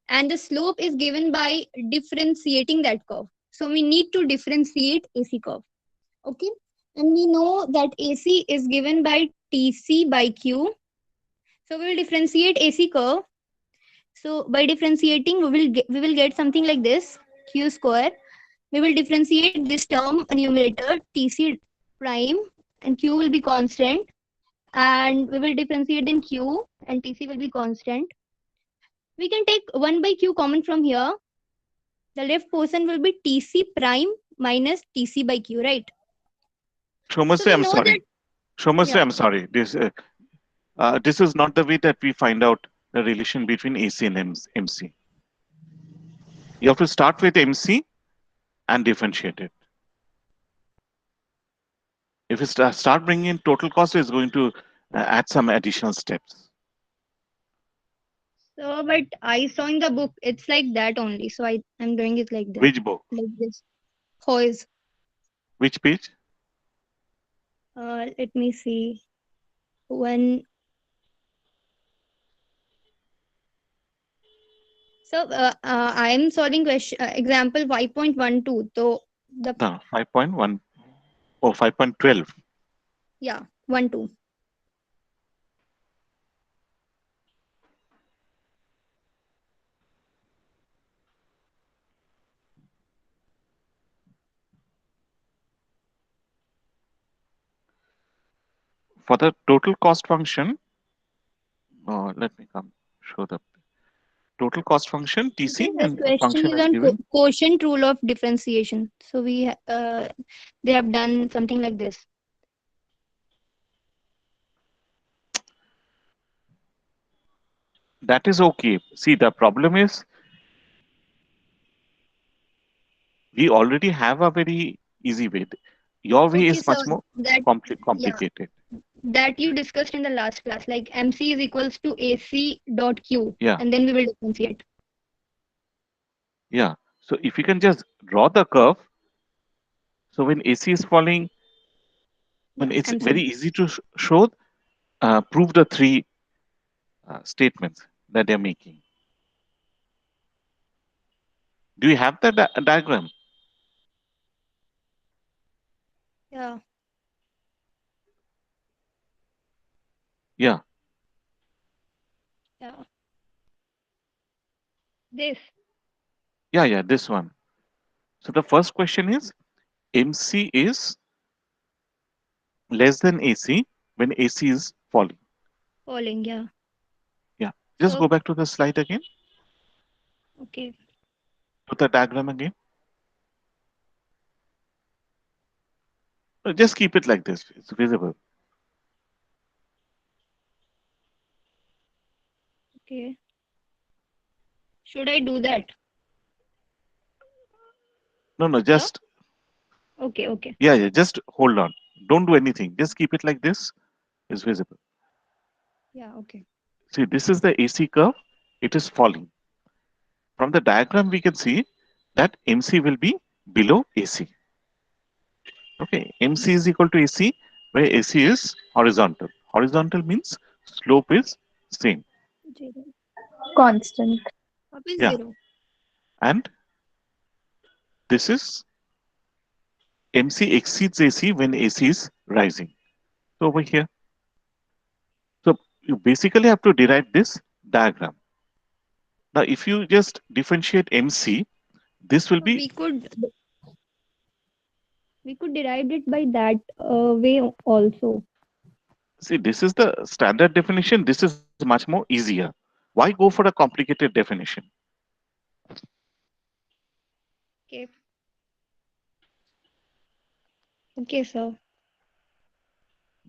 And the slope is given by differentiating that curve. So we need to differentiate AC curve. Okay. And we know that AC is given by TC by Q. So we will differentiate AC curve. So by differentiating, we will get something like this, Q square. We will differentiate this term numerator TC prime, and Q will be constant, and we will differentiate in Q, and TC will be constant. We can take 1 by Q common from here. The left portion will be TC prime minus TC by Q, right? So Shomasri, we I'm know that, sorry. Shomasri, yeah. I'm sorry. This is not the way that we find out the relation between AC and MC. You have to start with MC and differentiate it. If you start bringing in total cost, it's going to add some additional steps. So, but I saw in the book, it's like that only. So I'm doing it like that. Which book? Like this. Hoys. Which page? Let me see. When I am solving question example 5.12. So the No, 5.1. Oh, 5.12. yeah 12. For the total cost function, let me come show the total cost function TC, Okay, this and a question function is is on given. quotient rule of differentiation. So they have done something like this. That is okay. See, the problem is we already have a very easy way. Your way Okay, is so much more that yeah complicated. that you discussed in the last class, like MC is equals to AC dot Q, Yeah, and then we will differentiate. yeah. So if you can just draw the curve, so when AC is falling, when Yeah, it's very MC. easy to show, prove the three statements that they're making. Do you have the diagram? Yeah, Yeah, yeah. This. yeah, this one. So the first question is MC is less than AC when AC is falling. Falling, yeah. Yeah, just So go back to the slide again, okay. to the diagram again. Just keep it like this, it's visible. Okay. Should I do that? No, Sir? just, Okay, okay. yeah, just hold on. Don't do anything. Just keep it like this, it's visible. Yeah, okay. See, this is the AC curve, it is falling. From the diagram, we can see that MC will be below AC. Okay, MC is equal to AC, where AC is horizontal. Horizontal means slope is same. Zero. Constant. What is Yeah, zero? and this is MC exceeds AC when AC is rising. So over here, so you basically have to derive this diagram. Now, if you just differentiate MC, this will So be, we could derive it by that way also. see, this is the standard definition. This is much more easier. Why go for a complicated definition? Okay. Okay, sir.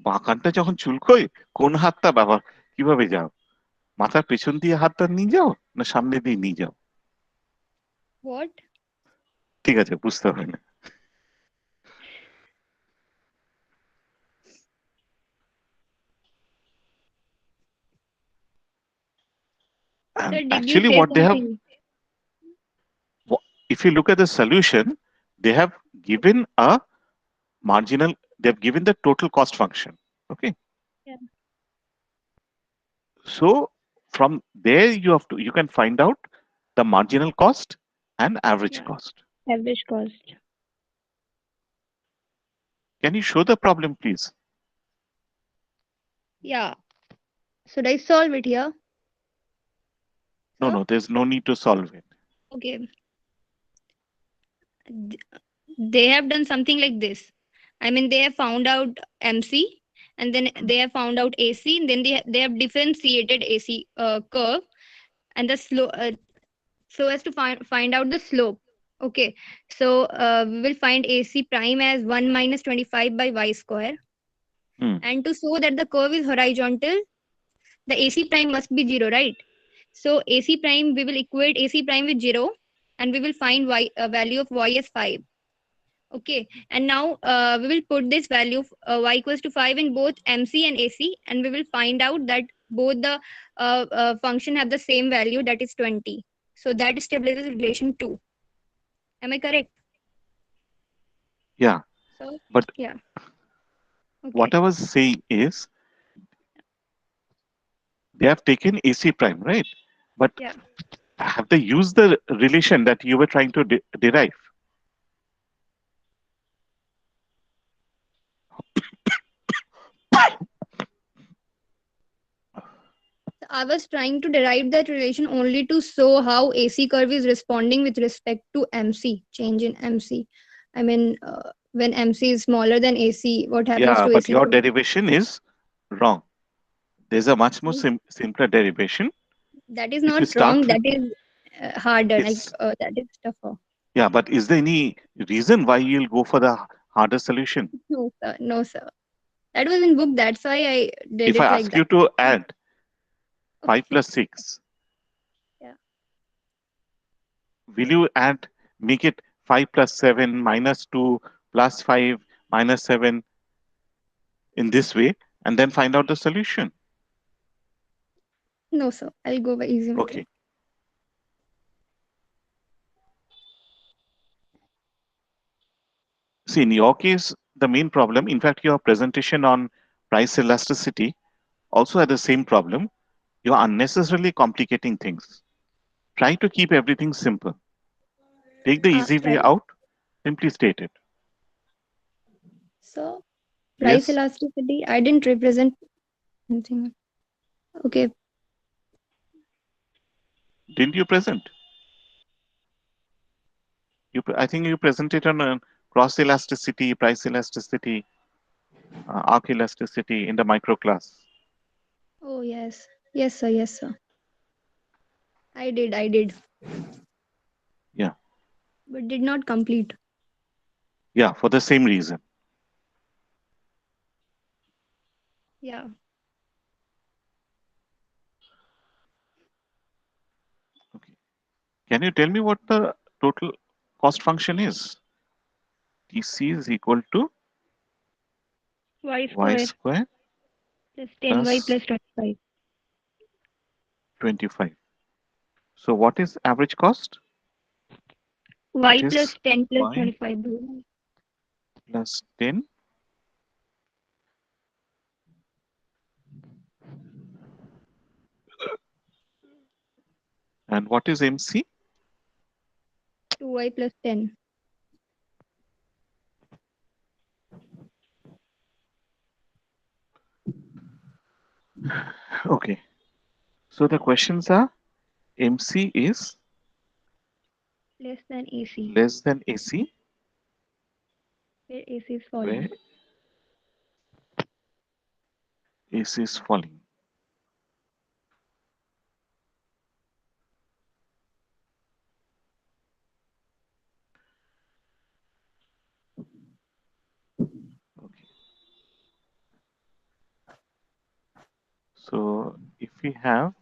বাঁকানটা যখন চুলকোয় কোন হাতটা ব্যবহার কিভাবে যাও? মাথার পেছন দিয়ে হাতটা নিয়ে যাও না সামনে দিয়ে নিয়ে যাও? What? ঠিক আছে, বুঝতে হবে না। And Sir, did you actually, say what they have, something? if you look at the solution, they have given a marginal, they have given the total cost function. Okay. Yeah. So from there, you can find out the marginal cost and average Yeah. cost. Average cost. Can you show the problem, please? Yeah. Should I solve it here? No, Sir? no, there's no need to solve it. Okay. Th- They have done something like this. I mean, they have found out MC, and then they have found out AC, and then they have differentiated AC curve and the slope, so as to find out the slope. Okay. So we will find AC prime as 1 minus 25 by y square. Hmm. And to show that the curve is horizontal, the AC prime must be 0, right? So AC prime, we will equate AC prime with 0, and we will find y value of y as 5. Okay, and now we will put this value of y equals to 5 in both MC and AC, and we will find out that both the function have the same value, that is 20. So that establishes relation 2. Am I correct? Yeah, So, but yeah. Okay. what I was saying is they have taken AC prime, right? But Yeah. have they used the relation that you were trying to derive? I was trying to derive that relation only to show how AC curve is responding with respect to MC, change in MC. I mean, when MC is smaller than AC, what happens Yeah, to but AC your curve? derivation is wrong. There's a much more Means simpler derivation. that is If you not wrong, start with that is harder, like yes, that is tougher. yeah, but is there any reason why you'll go for the harder solution? No, sir. No, sir. That was in book. That's why I did If I it like ask you that. to add 5 Okay. plus 6, Yeah. will you add, make it 5 plus 7 minus 2 plus 5 minus 7 in this way and then find out the solution? No, sir. I'll go by easy method. Okay. See, in your case, the main problem, in fact, your presentation on price elasticity also had the same problem. You are unnecessarily complicating things. Try to keep everything simple. Take the easy way Right. out, simply state it. So price Yes, elasticity, I didn't represent anything. Okay. didn't you present? I think you presented on cross elasticity, price elasticity, arc elasticity in the micro class. Oh, yes. Yes, sir. Yes, sir. I did. I did. Yeah, But did not complete. yeah, for the same reason. Yeah. Okay. Can you tell me what the total cost function is? TC is equal to Y y square square plus 10y plus plus 25. 25. So what is average cost? It Y plus is 10 plus y 25. plus 10. And what is MC? 2y plus 10. Okay. So the questions are MC is Less than AC. less than AC, Where AC is where falling. AC is falling. Okay. So if we have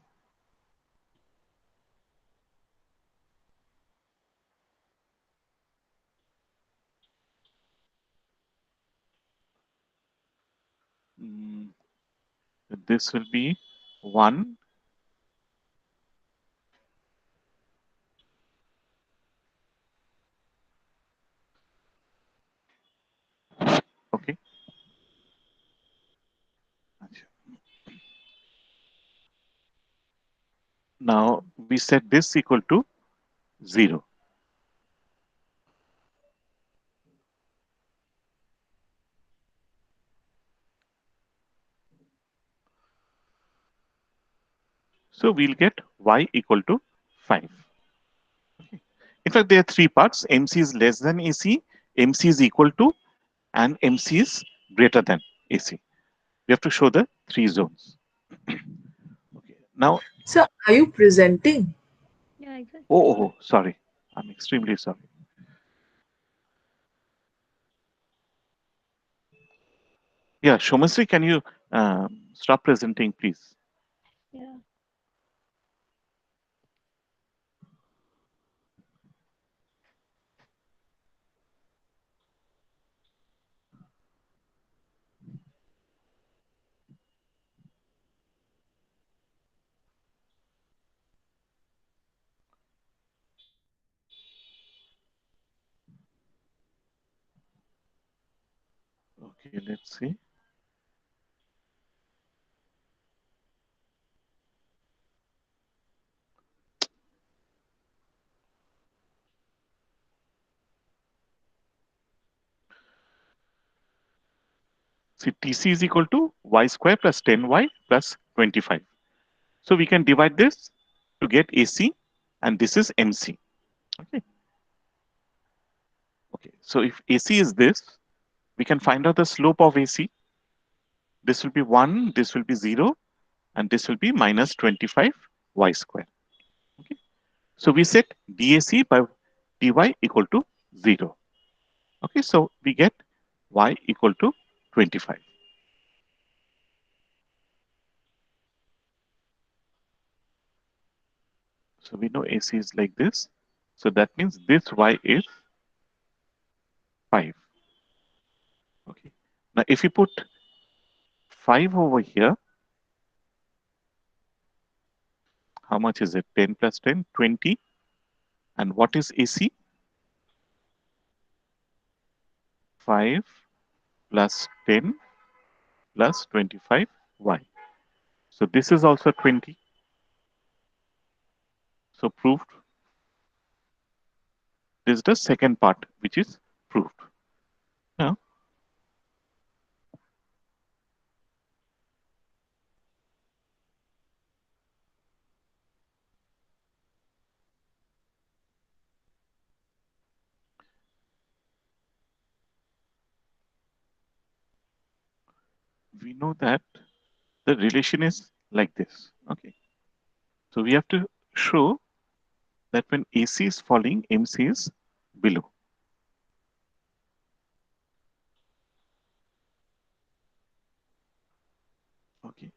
mm, this will be 1 Now we set this equal to 0. So we'll get y equal to 5. Okay. In fact, there are three parts. MC is less than AC, MC is equal to, and MC is greater than AC. We have to show the three zones. Okay. Now, So, are you presenting? Yeah, exactly. oh, sorry. I'm extremely sorry. Yeah, Shomasri, can you stop presenting, please? Yeah. Okay, let's see. See, TC is equal to y square plus 10y plus 25. So we can divide this to get AC, and this is MC. Okay. Okay. So if AC is this, we can find out the slope of AC. This will be 1, this will be 0, and this will be minus 25 y square. Okay. So we set dAC by dy equal to 0. Okay. So we get y equal to 25. So we know AC is like this. So that means this y is 5. Okay. Now if you put 5 over here, how much is it? 10 plus 10, 20. And what is AC? 5 plus 10 plus 25y. So this is also 20. So proved. This is the second part, which is proved. Now, we know that the relation is like this. Okay. So we have to show that when AC is falling, MC is below. Okay.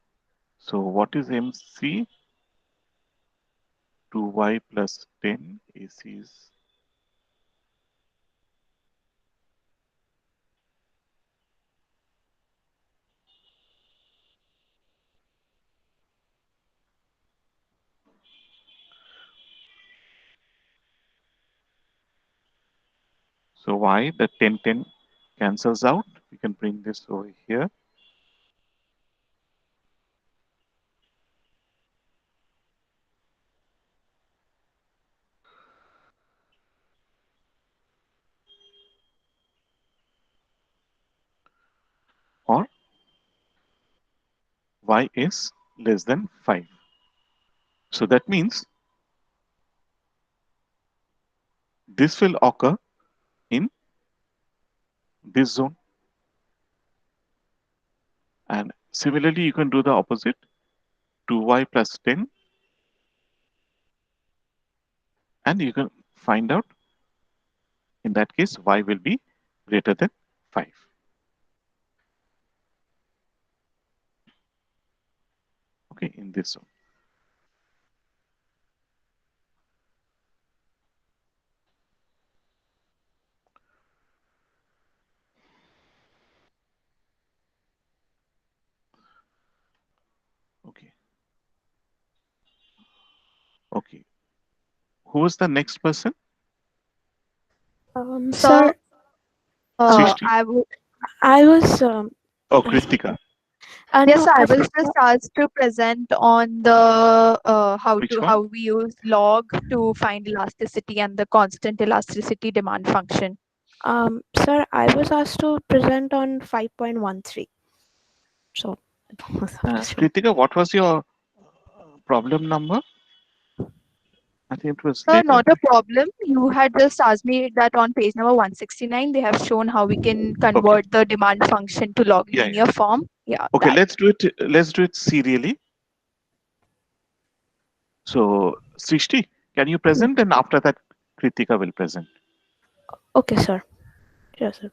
So what is MC? 2y plus 10. AC is so y, the 10, 10 cancels out. We can bring this over here. Or y is less than 5. So that means this will occur in this zone. And similarly, you can do the opposite. 2y plus 10. And you can find out, in that case, y will be greater than 5. Okay, in this zone. Okay. Okay. Who was the next person? Sir, Srishti? I was Oh, Kristika. And Yes, I was Africa, just asked to present on the Which one? how we use log to find elasticity and the constant elasticity demand function. sir, I was asked to present on 5.13. So I don't have to show. Kritika, what was your problem number? I think it was later, Not a right? problem. You had just asked me that on page number 169, they have shown how we can Okay. convert the demand function to log Yeah, yeah. linear form. Yeah, Okay, that. let's do it. Let's do it serially. So, Srishti, can you present? And after that, Kritika will present. Okay, sir. Yes, sir.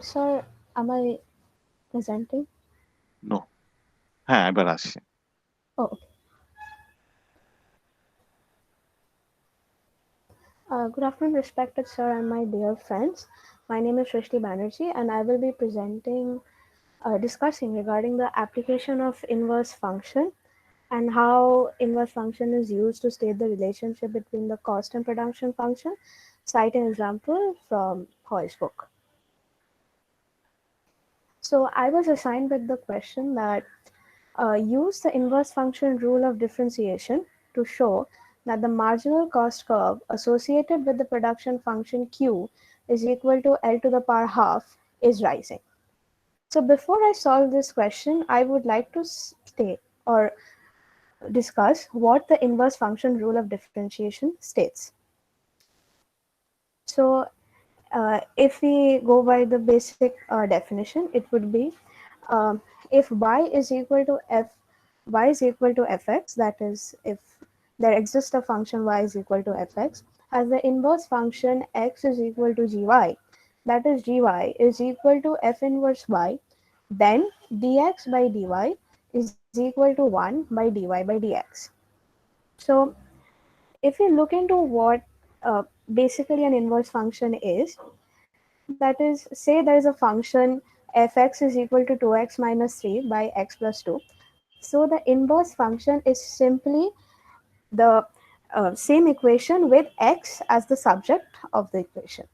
Sir, am I presenting? No. হ্যাঁ এবার আসছে Oh, okay. Good afternoon, respected sir and my dear friends. My name is Shrishti Banerjee, and I will be discussing regarding the application of inverse function and how inverse function is used to state the relationship between the cost and production function. Cite an example from Hoy's book. So I was assigned with the question that use the inverse function rule of differentiation to show that the marginal cost curve associated with the production function Q is equal to L to the power half is rising. So before I solve this question, I would like to state or discuss what the inverse function rule of differentiation states. So if we go by the basic definition, it would be if y is equal to y is equal to fx, that is, if there exists a function y is equal to fx, as the inverse function x is equal to gy, that is gy is equal to f inverse y, then dx by dy is equal to 1 by dy by dx. So if we look into what basically an inverse function is, that is, say there is a function fx is equal to 2x minus 3 by x plus 2. So the inverse function is simply the same equation with x as the subject of the equation.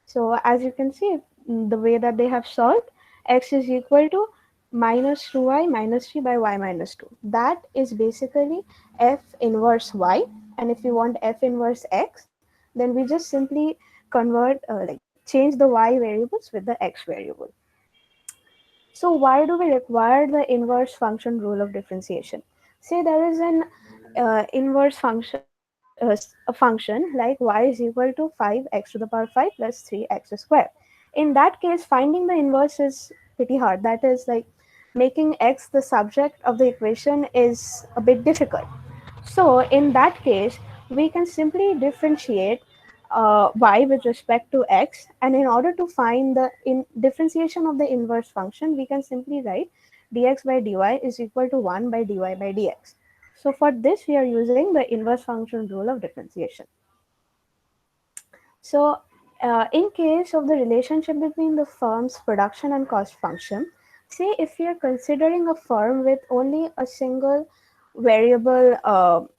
So as you can see, the way that they have solved, x is equal to minus 2y minus 3 by y minus 2. That is basically f inverse y. And if we want f inverse x, then we just simply convert, change the y variables with the x variable. So why do we require the inverse function rule of differentiation? Say there is an inverse function, a function like y is equal to 5x to the power 5 plus 3x squared. In that case, finding the inverse is pretty hard. That is, like, making x the subject of the equation is a bit difficult. So in that case, we can simply differentiate y with respect to x, and in order to find the differentiation of the inverse function, we can simply write dx by dy is equal to 1 by dy by dx. So for this, we are using the inverse function rule of differentiation. So in case of the relationship between the firm's production and cost function, say if we are considering a firm with only a single variable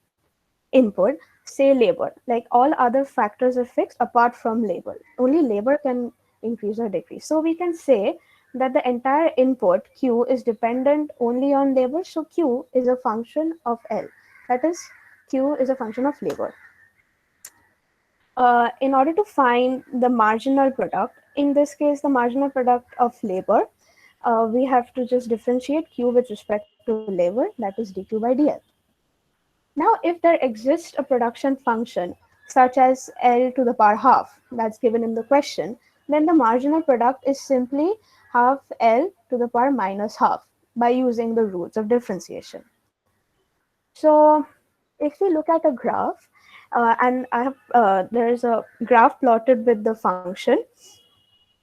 input, say labor, like all other factors are fixed apart from labor. Only labor can increase or decrease. So we can say that the entire input Q is dependent only on labor. So Q is a function of L. That is, Q is a function of labor. In order to find the marginal product, in this case, the marginal product of labor, we have to just differentiate Q with respect to labor, that is dQ by dL. Now, if there exists a production function such as L to the power half that's given in the question, then the marginal product is simply half L to the power minus half by using the rules of differentiation. So if we look at a graph, and there is a graph plotted with the function,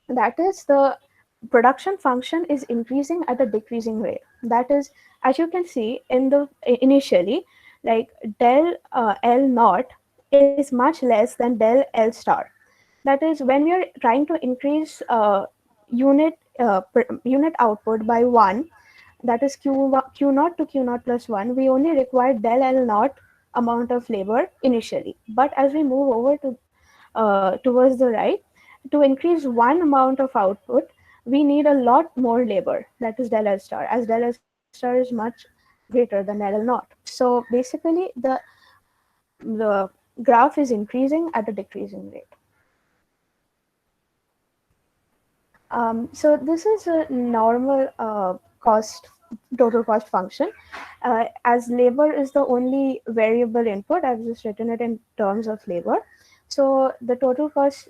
that is, the production function is increasing at a decreasing rate. That is, as you can see in the initially, like del L naught is much less than del L star. That is, when we are trying to increase unit output by 1, that is q naught to q naught plus 1, we only require del L naught amount of labor initially. But as we move over to towards the right, to increase one amount of output, we need a lot more labor, that is del L star, as del L star is much greater than del L naught. So basically, the graph is increasing at a decreasing rate. So this is a normal total cost function. As labor is the only variable input, I've just written it in terms of labor. So the total cost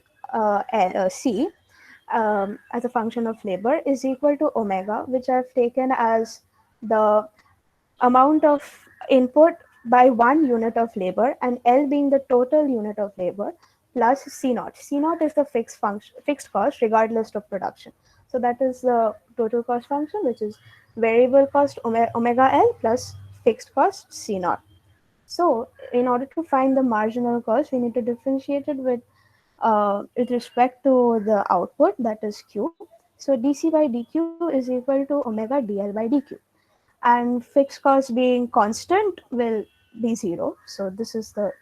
C as a function of labor is equal to omega, which I've taken as the amount of input by 1 unit of labor, and L being the total unit of labor, plus C naught. C naught is the fixed cost regardless of production. So that is the total cost function, which is variable cost omega L plus fixed cost C naught. So in order to find the marginal cost, we need to differentiate it with respect to the output, that is Q. So dC by dQ is equal to omega dL by dQ. And fixed cost being constant will be 0. So this is the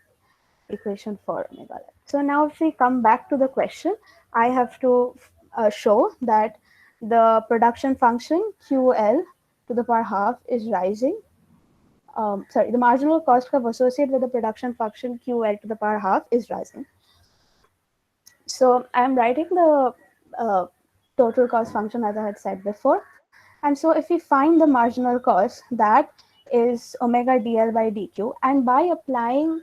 equation for omega L. So now if we come back to the question, I have to show that the production function QL to the power half is rising. The marginal cost curve associated with the production function QL to the power half is rising. So I'm writing the total cost function as I had said before. And so if we find the marginal cost, that is omega dl by dq, and by applying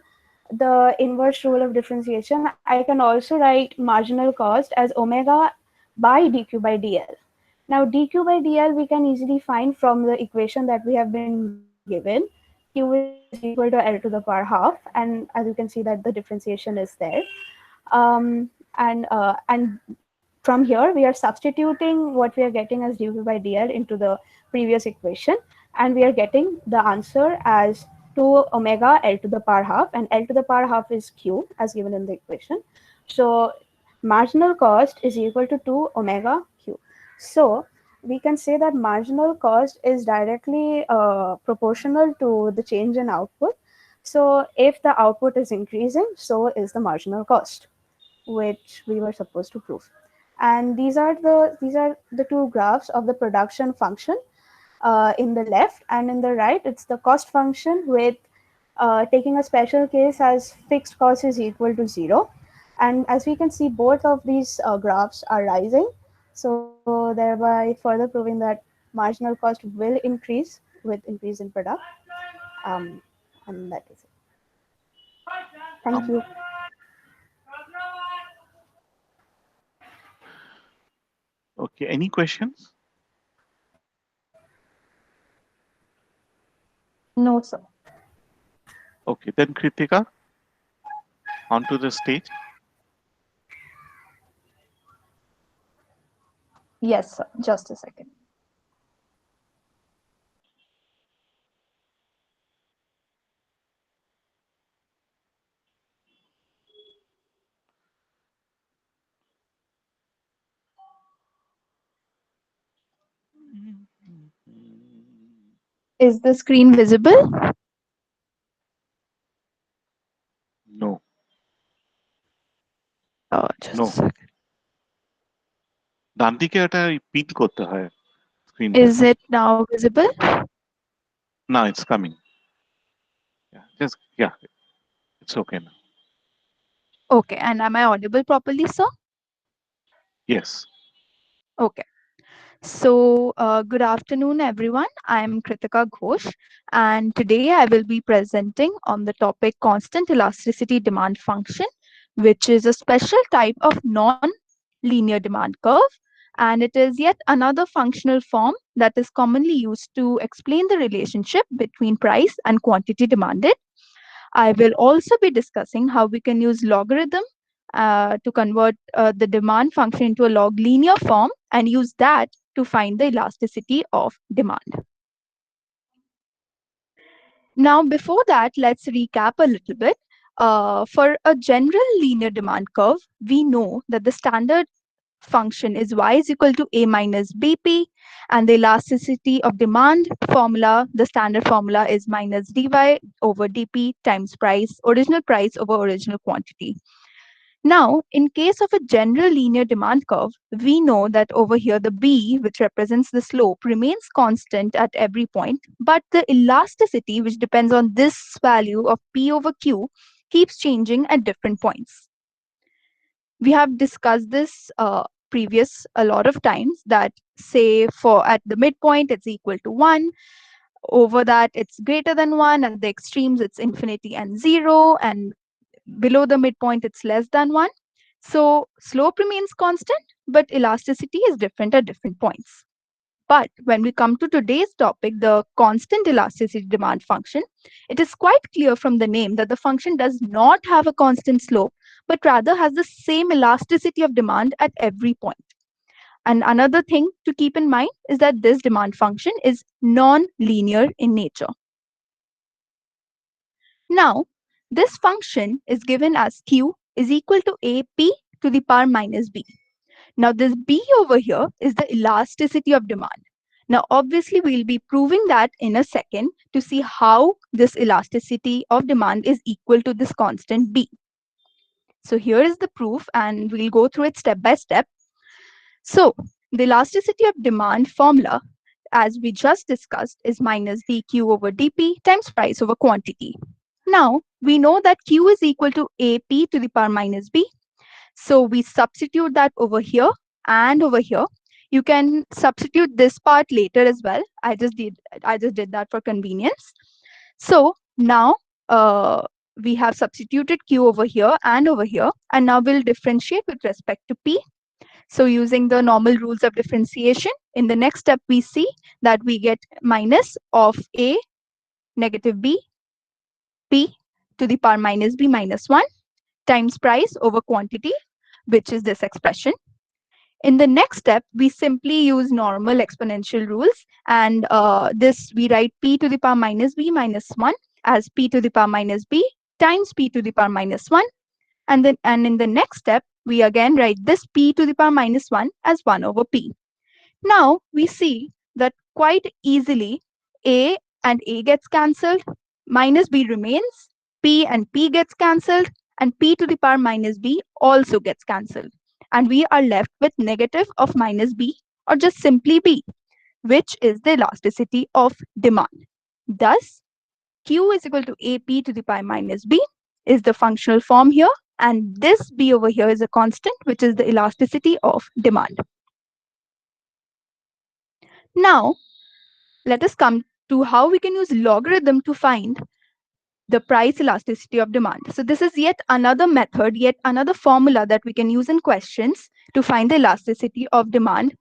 the inverse rule of differentiation, I can also write marginal cost as omega by dq by dl. Now dq by dl we can easily find from the equation that we have been given. Q is equal to L to the power half, and as you can see that the differentiation is there. And from here we are substituting what we are getting as dq by dl into the previous equation, and we are getting the answer as 2 omega L to the power half, and L to the power half is Q as given in the equation. So marginal cost is equal to 2 omega Q. So we can say that marginal cost is directly proportional to the change in output. So if the output is increasing, so is the marginal cost, which we were supposed to prove. And these are the two graphs of the production function in the left, and in the right it's the cost function with taking a special case as fixed cost is equal to 0. And as we can see, both of these graphs are rising, so thereby further proving that marginal cost will increase with increase in product. And that is it. Thank you. Okay, any questions? No, sir. Okay, then Kritika, onto the stage. Yes, sir. Just a second. Is the screen visible? No. Just No. a second. ডান দিকে এটা pin করতে হয় screen. Is it now visible? Now it's coming. Yeah, it's okay now. Okay, and am I audible properly, sir? Yes. Okay. So, good afternoon, everyone. I'm Kritika Ghosh, and today I will be presenting on the topic constant elasticity demand function, which is a special type of non-linear demand curve, and it is yet another functional form that is commonly used to explain the relationship between price and quantity demanded. I will also be discussing how we can use logarithm to convert the demand function into a log linear form and use that to find the elasticity of demand. Now, before that, let's recap a little bit. For a general linear demand curve, we know that the standard function is y is equal to a minus bp, and the elasticity of demand formula, the standard formula, is minus dy over dp times original price over original quantity. Now, in case of a general linear demand curve, we know that over here the b, which represents the slope, remains constant at every point, but the elasticity, which depends on this value of p over q, keeps changing at different points. We have discussed this previous a lot of times, that say for at the midpoint it's equal to 1, over that it's greater than 1, at the extremes it's infinity and 0, and below the midpoint it's less than 1. So slope remains constant, but elasticity is different at different points. But when we come to today's topic, the constant elasticity demand function, it is quite clear from the name that the function does not have a constant slope, but rather has the same elasticity of demand at every point. And another thing to keep in mind is that this demand function is non-linear in nature. Now, this function is given as q is equal to ap to the power minus b. Now, this b over here is the elasticity of demand. Now, obviously, we'll be proving that in a second to see how this elasticity of demand is equal to this constant b. So here is the proof, and we'll go through it step by step. So the elasticity of demand formula, as we just discussed, is minus dq over dp times price over quantity. Now, we know that q is equal to ap to the power minus b. So we substitute that over here and over here. You can substitute this part later as well. I just did that for convenience. So now we have substituted q over here, and now we'll differentiate with respect to p. So using the normal rules of differentiation, in the next step we see that we get minus of a negative b p to the power minus b minus 1 times price over quantity, which is this expression. In the next step, we simply use normal exponential rules, and this we write p to the power minus b minus 1 as p to the power minus b times p to the power minus 1. And in the next step, we again write this p to the power minus 1 as 1 over p. Now we see that quite easily a and a gets cancelled, minus b remains, p and p gets cancelled, and p to the power minus b also gets cancelled. And we are left with negative of minus b, or just simply b, which is the elasticity of demand. Thus, q is equal to ap to the power minus b is the functional form here, and this b over here is a constant, which is the elasticity of demand. Now, let us come to how we can use logarithm to find the price elasticity of demand. So this is yet another method, yet another formula that we can use in questions to find the elasticity of demand.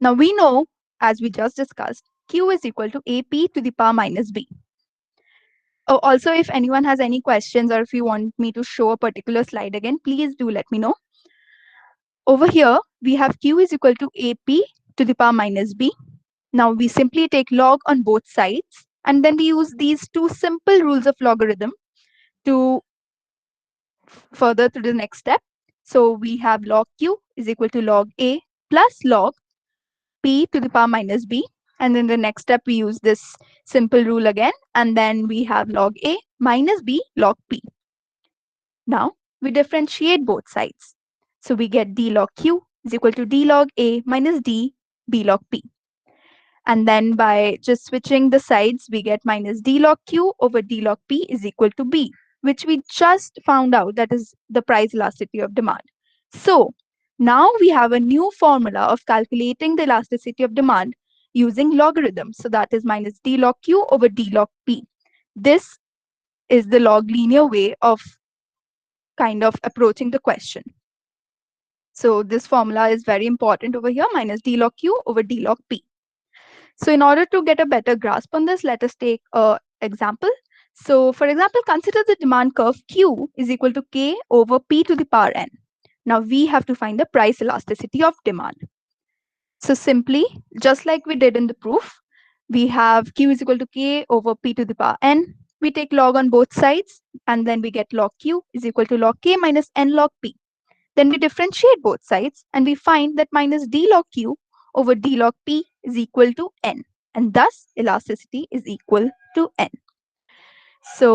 Now we know, as we just discussed, q is equal to ap to the power minus b. Oh, also, if anyone has any questions, or if you want me to show a particular slide again, please do let me know. Over here, we have q is equal to ap to the power minus b. Now we simply take log on both sides, and then we use these two simple rules of logarithm to further to the next step. So we have log q is equal to log a plus log p to the power minus b. And then the next step, we use this simple rule again, and then we have log a minus b log p. Now we differentiate both sides. So we get d log q is equal to d log a minus d b log p. And then by just switching the sides, we get minus d log q over d log p is equal to b, which we just found out that is the price elasticity of demand. So now we have a new formula of calculating the elasticity of demand using logarithm. So that is minus d log q over d log p. This is the log linear way of kind of approaching the question. So this formula is very important over here, minus d log q over d log p. So in order to get a better grasp on this, let us take an example. So for example, consider the demand curve q is equal to k over p to the power n. Now we have to find the price elasticity of demand. So simply, just like we did in the proof, we have q is equal to k over p to the power n. We take log on both sides, and then we get log q is equal to log k minus n log p. Then we differentiate both sides, and we find that minus d log q over d log p is equal to n, and thus elasticity is equal to n. So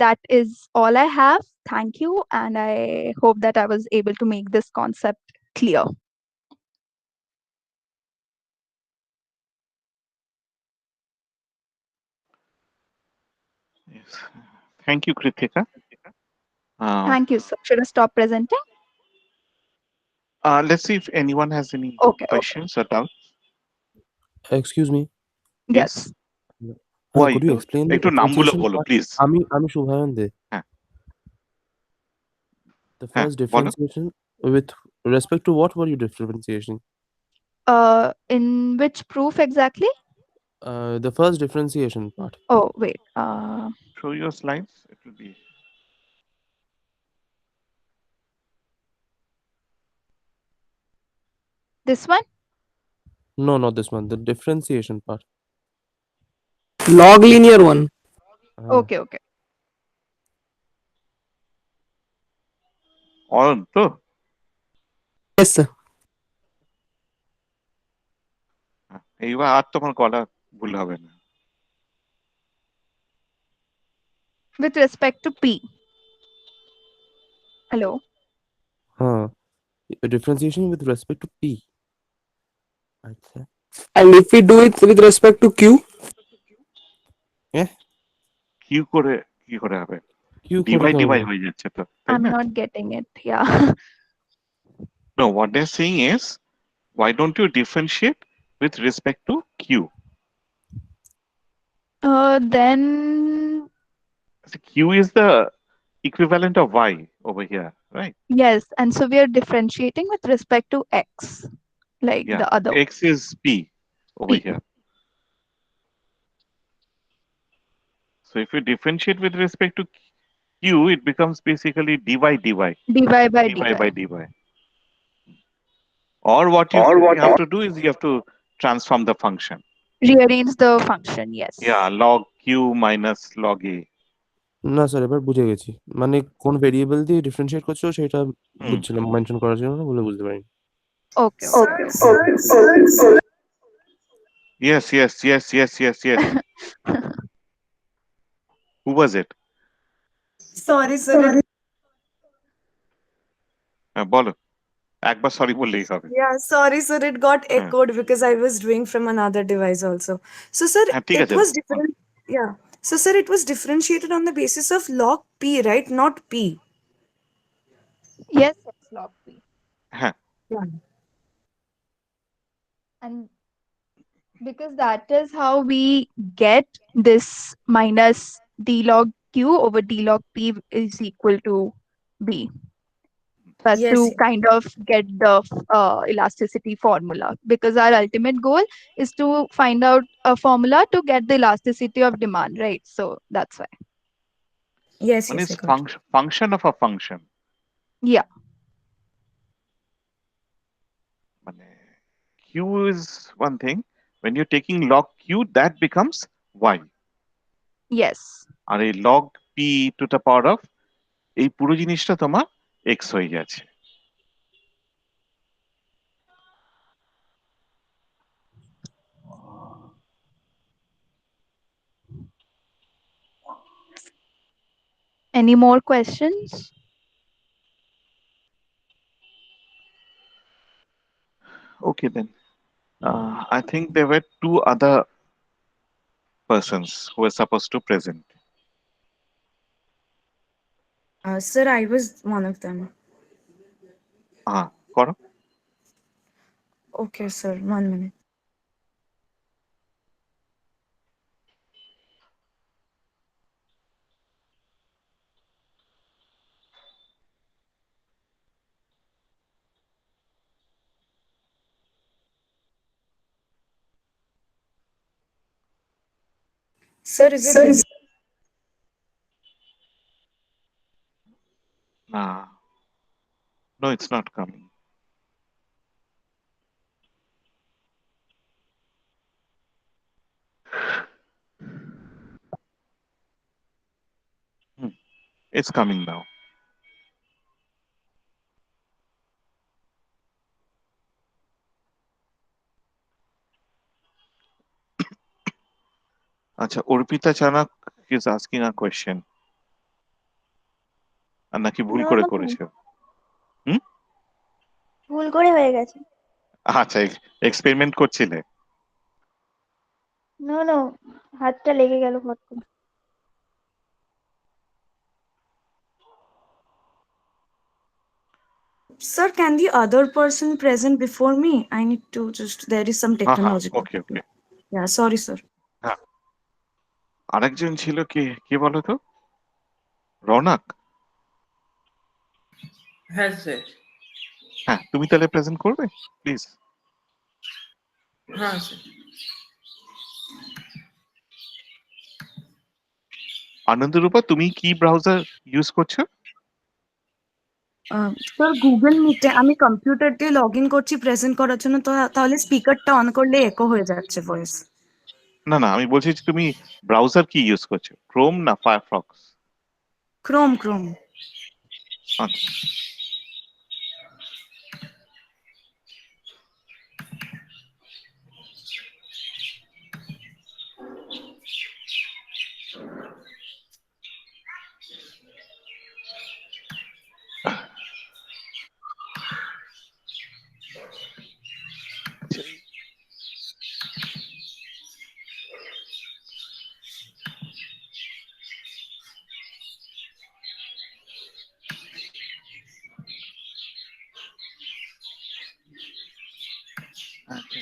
that is all I have. Thank you, and I hope that I was able to make this concept clear. Yes. Thank you, Kritika. Thank you, sir. Should I stop presenting? Let's see if anyone has any Okay. questions or doubts. Excuse me. Yes. Yes. Could you explain the একটু নামগুলো differentiation বলো part? Please. আমি শুভায়ন দে। হ্যাঁ The হ্যাঁ first বলো। differentiation with respect to what were you differentiating? In which proof exactly? The first differentiation part. Oh, wait. Show your slides. It will be. This one? No, not this one. The differentiation part. log linear one. Okay, okay. On তো? Yes, sir. এইবার আর তোমার গলা ভুল হবে না। With respect to P. Hello? A differentiation with respect to P. আচ্ছা। And if we do it with respect to q, Q করে কি করে হবে? Q করে ডিভাই কেমন ডিভাই হবে? হয়ে যাচ্ছে তো, তাই I'm না? not getting it. Yeah. No, what they're saying is, why don't you differentiate with respect to q? Then So q is the equivalent of y over here, right? yes, and so we are differentiating with respect to x, like Yeah, the other x is p over P. here. So if you differentiate with respect to q, it becomes basically dy dy, dy by dy dy. by dy. Or what you have to do is you have to transform the function. Rearrange the function, yes. Yeah, log q minus log a. না sir এবার বুঝে গেছি। মানে কোন variable দিয়ে differentiate করছো সেটা Hmm. বুঝছিলাম, mention করার জন্য বলে বুঝতে পারিনি। Okay. Yes, yes, yes, yes, yes, yes. Who was it? Sorry, sir. বলো, একবার সরি বললেই হবে। Yeah, sorry, sir. It got হ্যাঁ echoed because I was doing from another device also. So, sir, হ্যাঁ ঠিক it আছে। was different. Yeah. So, sir, it was differentiated on the basis of log P, right? Not P. Yes, it's log P. হ্যাঁ Yeah. And because that is how we get this minus d log q over d log p is equal to b. But Yes. to kind of get the elasticity formula, because our ultimate goal is to find out a formula to get the elasticity of demand, right? So that's why. Yes, মানে yes, I got it. function of a function, Yeah. মানে q is one thing, when you're taking log q that becomes y, Yes. আর এই log p to the power of এই পুরো জিনিসটা তোমার x হয়ে গেছে। Any more questions? Okay then, I think there were two other persons who were supposed to present. Sir, I was one of them. করো। Okay, sir. 1 minute. Sir, is it visible? No, it's not coming. It's coming now. আচ্ছা, Arpita চানক is asking a question. আর নাকি ভুল No, করে no, করেছে? হুম? ভুল করে হয়ে গেছে। আচ্ছা, এক্সপেরিমেন্ট করছিলে? No, no, হাতটা লেগে গেল ফট করে। Sir, can the other person present before me? I need to just, there is some হ্যাঁ হ্যাঁ, technological. ওকে ওকে। Yeah, sorry, sir. হ্যাঁ, আরেকজন ছিল কে, কে বলো তো? রৌনক? হ্যাঁ স্যার। হ্যাঁ, তুমি তাহলে প্রেজেন্ট করবে প্লিজ। হ্যাঁ স্যার। আনন্দরূপা, তুমি কি ব্রাউজার ইউজ করছো? স্যার গুগল মিটে আমি কম্পিউটার দিয়ে লগ ইন করছি প্রেজেন্ট করার জন্য, তো তাহলে স্পিকারটা অন করলে একো হয়ে যাচ্ছে ভয়েস। না না, আমি বলছি যে তুমি ব্রাউজার কি ইউজ করছো, ক্রোম না ফায়ারফক্স? Chrome Chrome. আচ্ছা,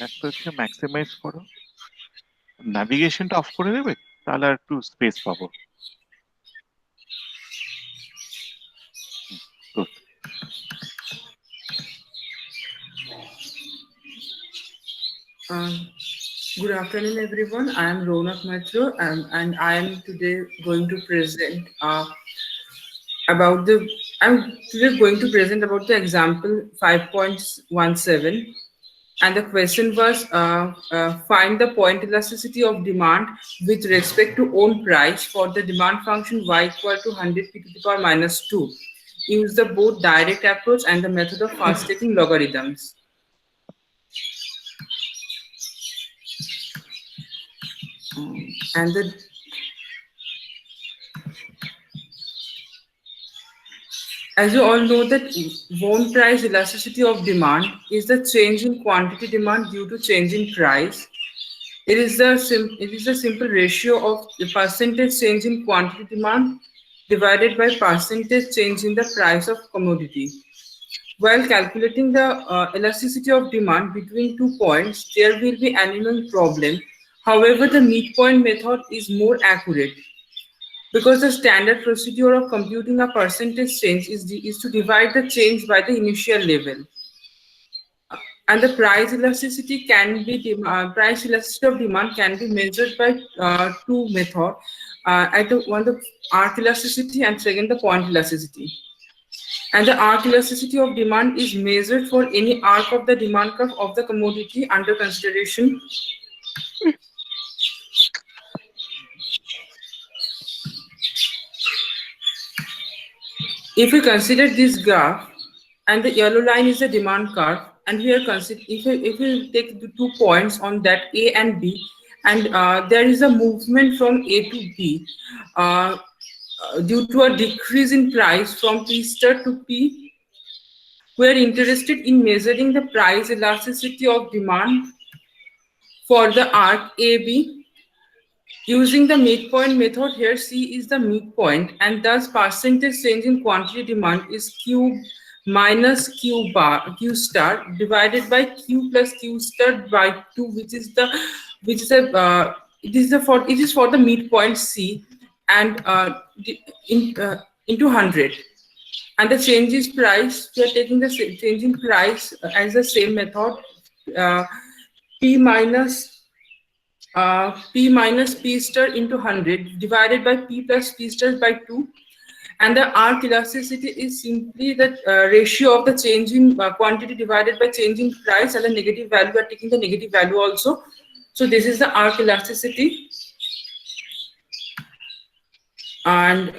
একটা হচ্ছে ম্যাক্সিমাইজ করো, ন্যাভিগেশনটা অফ করে দেবে, তাহলে আর একটু স্পেস পাবো। Good. Good afternoon, everyone. I am Ronak Matra, and I am today going to present about the. I'm today going to present about the example 5.17, and the question was find the point elasticity of demand with respect to own price for the demand function y equal to 100 p to the power minus 2. Use the both direct approach and the method of fast taking logarithms. And the as you all know that bone price elasticity of demand is the change in quantity demand due to change in price. It is a simple ratio of the percentage change in quantity demand divided by percentage change in the price of commodity. While calculating the elasticity of demand between 2 points, there will be an unknown problem. However, the midpoint method is more accurate because the standard procedure of computing a percentage change is to divide the change by the initial level. And the price elasticity of demand can be measured by two methods. One the arc elasticity and second the point elasticity. And the arc elasticity of demand is measured for any arc of the demand curve of the commodity under consideration. If we consider this graph, and the yellow line is the demand curve, and we are if we take the 2 points on that A and B, and there is a movement from A to B due to a decrease in price from P star to P. We are interested in measuring the price elasticity of demand for the arc AB. Using the midpoint method, here C is the midpoint, and thus percentage change in quantity demand is Q minus Q star divided by Q plus Q star by 2, it is for the midpoint C, and into 100. And the change is price. We are taking the change in price as the same method, P minus P star into 100 divided by P plus P star by 2. And the arc elasticity is simply the ratio of the change in quantity divided by change in price, and the negative value, we are taking the negative value also. So this is the arc elasticity. And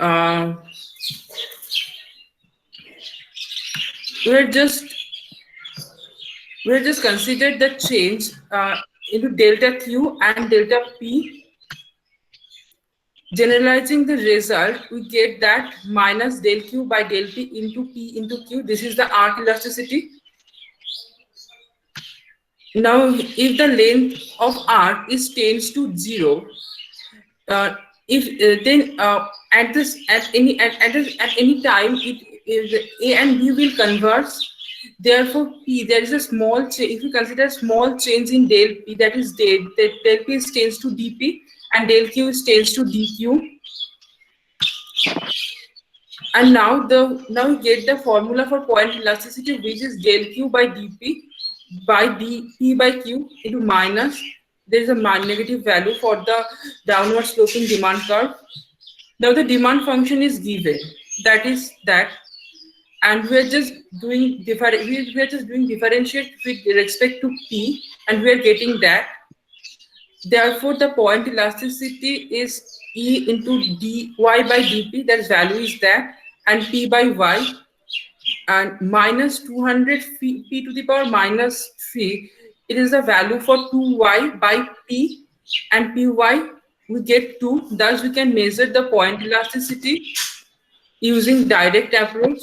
we're just we're just considered the change into delta Q and delta P. Generalizing the result, we get that minus del Q by del P into P into Q. This is the arc elasticity. Now, if the length of arc is tends to 0, uh, if then at any time it is A and B will converge. Therefore, P, there is a small change. If you consider a small change in del P, that is del P is tends to dP and del Q is tends to dQ. And now we get the formula for point elasticity, which is del Q by dP by dP by Q into minus. There is a negative value for the downward sloping demand curve. Now the demand function is given. That is that, and we are just doing we are just doing differentiate with respect to P, and we are getting that. Therefore, the point elasticity is E into dy by dP. That value is that, and P by y, and minus 200 p to the power minus 3. It is the value for 2y by p, and py we get 2. Thus, we can measure the point elasticity using direct approach,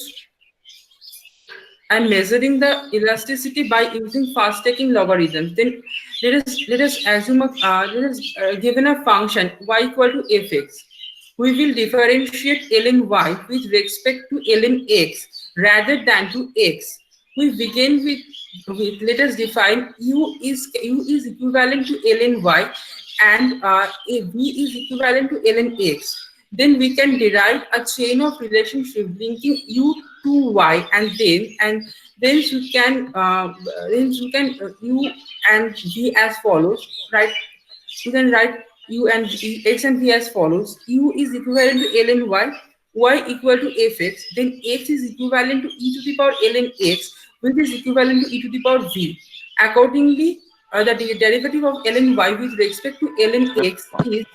and measuring the elasticity by using fast taking logarithms. Then let us assume given a function y equal to fx. We will differentiate ln y with respect to ln x rather than to x. We begin with let us define u is equivalent to ln y, and v is equivalent to ln x. Then we can derive a chain of relationship linking u to y, and then you can u and v as follows. Right? You can write u and v, x and v as follows. U is equivalent to ln y equal to fx. Then x is equivalent to e to the power ln x, which is equivalent to e to the power v. Accordingly, the derivative of ln y with respect to ln x is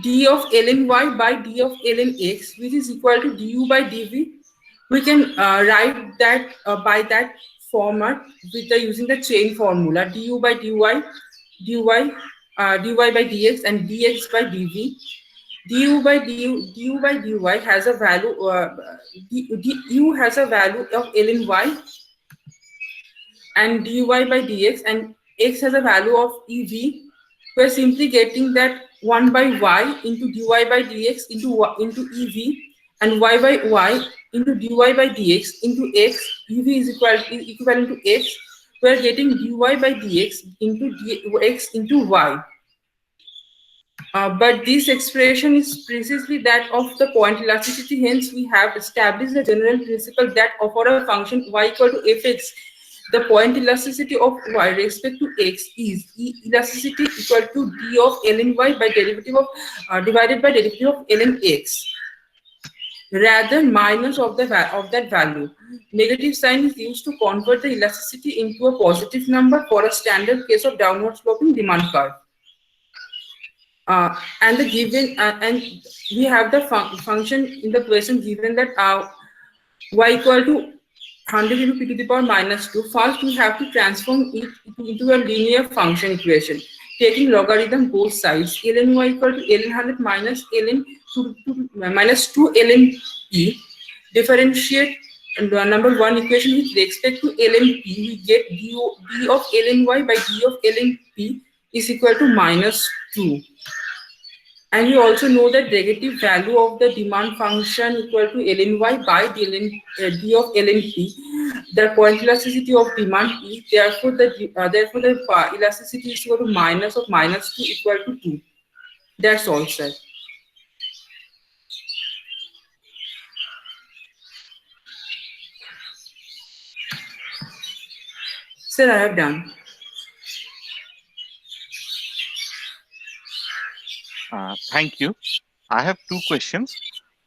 d of ln y by d of ln x, which is equal to du by dv. We can write that by that format with using the chain formula du by dy, dy by dx, and dx by dv. Du by dy has a value. Du has a value of ln y, and dy by dx, and x has a value of ev. We're simply getting that 1 by y into dy by dx into ev, and y by y into dy by dx into x. Ev is equivalent to x. We're getting dy by dx into x into y. But this expression is precisely that of the point elasticity. Hence, we have established the general principle that for a function y equal to fx, the point elasticity of y respect to x is E elasticity equal to d of ln y by derivative of divided by derivative of ln x, rather minus of that value. Negative sign is used to convert the elasticity into a positive number for a standard case of downward sloping demand curve. And the given and we have the function in the question given that y equal to 100 into p to the power minus 2. First, we have to transform it into a linear function equation, taking logarithm both sides. Ln y equal to ln 100 minus ln 2 ln p. Differentiate number 1 equation with respect to ln p. We get d of ln y by d of ln p is equal to minus 2. And you also know that negative value of the demand function equal to ln y by d of ln p. The point elasticity of demand is therefore the elasticity is equal to minus of minus 2 equal to 2. That's all, sir. Sir, I have done. Thank you. I have two questions,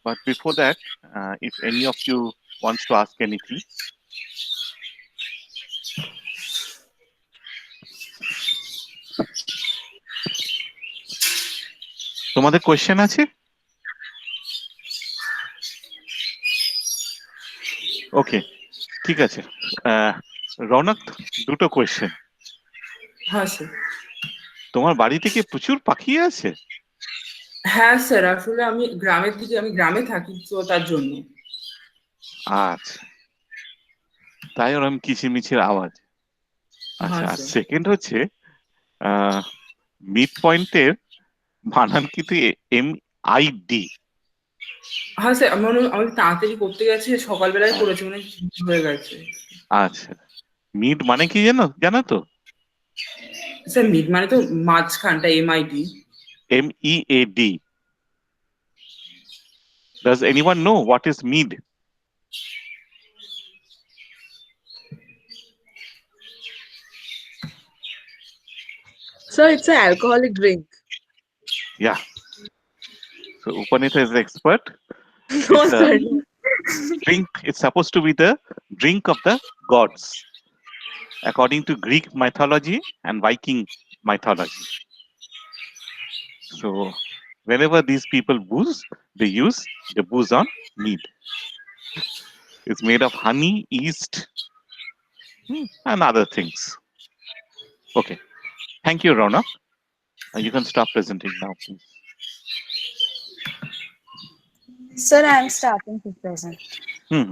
but before that, if any of you wants to ask anything. তোমাদের question আছে? ওকে, ঠিক আছে। রৌনক, দুটো question. হ্যাঁ sir. তোমার বাড়িতে কি প্রচুর পাখি আছে? হ্যাঁ স্যার, আসলে আমি গ্রামে থাকি, তো তার জন্য। আচ্ছা, তাই ওরকম কিচিরমিচির আওয়াজ। আচ্ছা, হ্যাঁ আর স্যার। সেকেন্ড হচ্ছে মিড পয়েন্টের বানান কিন্তু MID। হ্যাঁ স্যার, আমি তাড়াতাড়ি করতে গেছি, সকালবেলায় করেছি, মানে হয়ে গেছে। আচ্ছা, মিড মানে কি জানো তো? স্যার মিড মানে তো মাঝখানটা, MID। MEAD। Does anyone know what is mead? Sir, it's an alcoholic drink. Yeah. So Upanita is the expert. No, It's a sir. drink. It's supposed to be the drink of the gods, according to Greek mythology and Viking mythology. So whenever these people booze, they use the booze on mead. It's made of honey, yeast, and other things. Okay. Thank you, Rona. You can stop presenting now, please. Sir, I am starting to present. Hmm.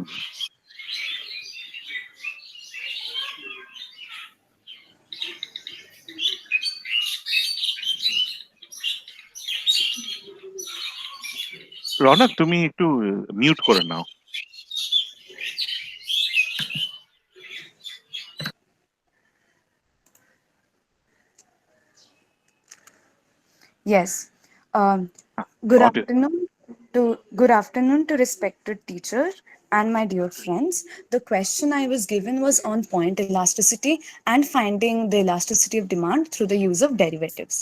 Raunak, তুমি একটু mute করে নাও। Yes. Good Audio. afternoon to respected teacher and my dear friends. The question I was given was on point elasticity and finding the elasticity of demand through the use of derivatives.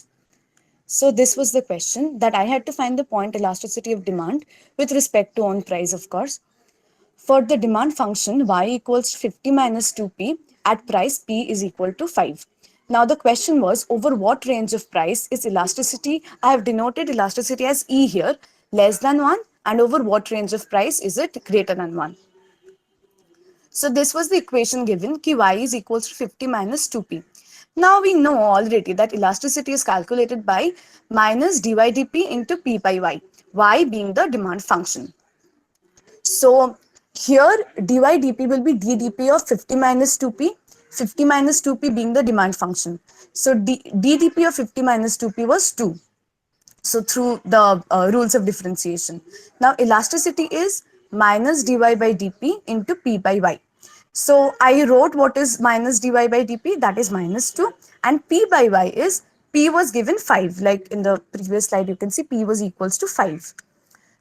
So this was the question that I had to find the point elasticity of demand with respect to on price, of course. For the demand function y equals 50 minus 2p at price p is equal to 5. Now the question was, over what range of price is elasticity? I have denoted elasticity as E here, less than 1, and over what range of price is it greater than 1? So this was the equation given, ki y is equals to 50 minus 2p. Now we know already that elasticity is calculated by minus dy dp into p by y being the demand function. So here dy dp will be d dp of 50 minus 2p, 50 minus 2p being the demand function. So d dp of 50 minus 2p was 2. So through the rules of differentiation. Now elasticity is minus dy by dp into p by y. So I wrote what is minus dy by dp, that is minus 2, and p by y is, p was given 5, like in the previous slide you can see p was equals to 5.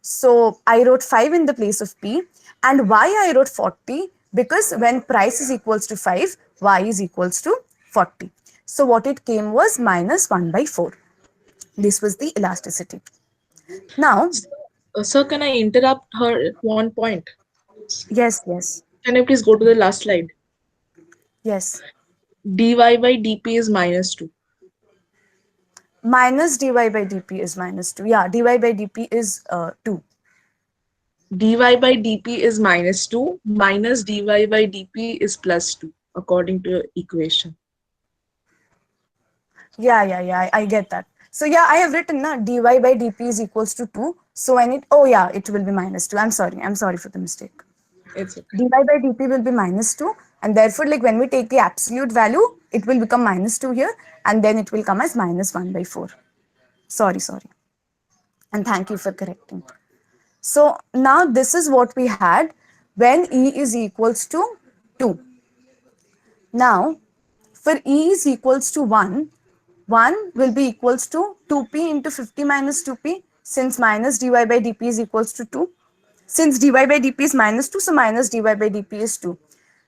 So I wrote 5 in the place of p, and why I wrote 40? Because when price is equals to 5, y is equals to 40. So what it came was minus 1 by 4. This was the elasticity. Now, Sir, can I interrupt her at one point? yes. Can I please go to the last slide? Yes. dy by dp is minus 2. Minus dy by dp is minus 2. Yeah, dy by dp is 2. dy by dp is minus 2, minus dy by dp is plus 2, according to your equation. Yeah, I get that. So yeah, I have written dy by dp is equals to 2. So when it will be minus 2. I'm sorry for the mistake. It's okay. dy by dp will be minus 2, and therefore like when we take the absolute value, it will become minus 2 here, and then it will come as minus 1 by 4. Sorry. And thank you for correcting. So now this is what we had when E is equals to 2. Now for E is equals to 1, 1 will be equals to 2p into 50 minus 2p, since minus dy by dp is equals to 2. Since dy by dp is minus 2, so minus dy by dp is 2.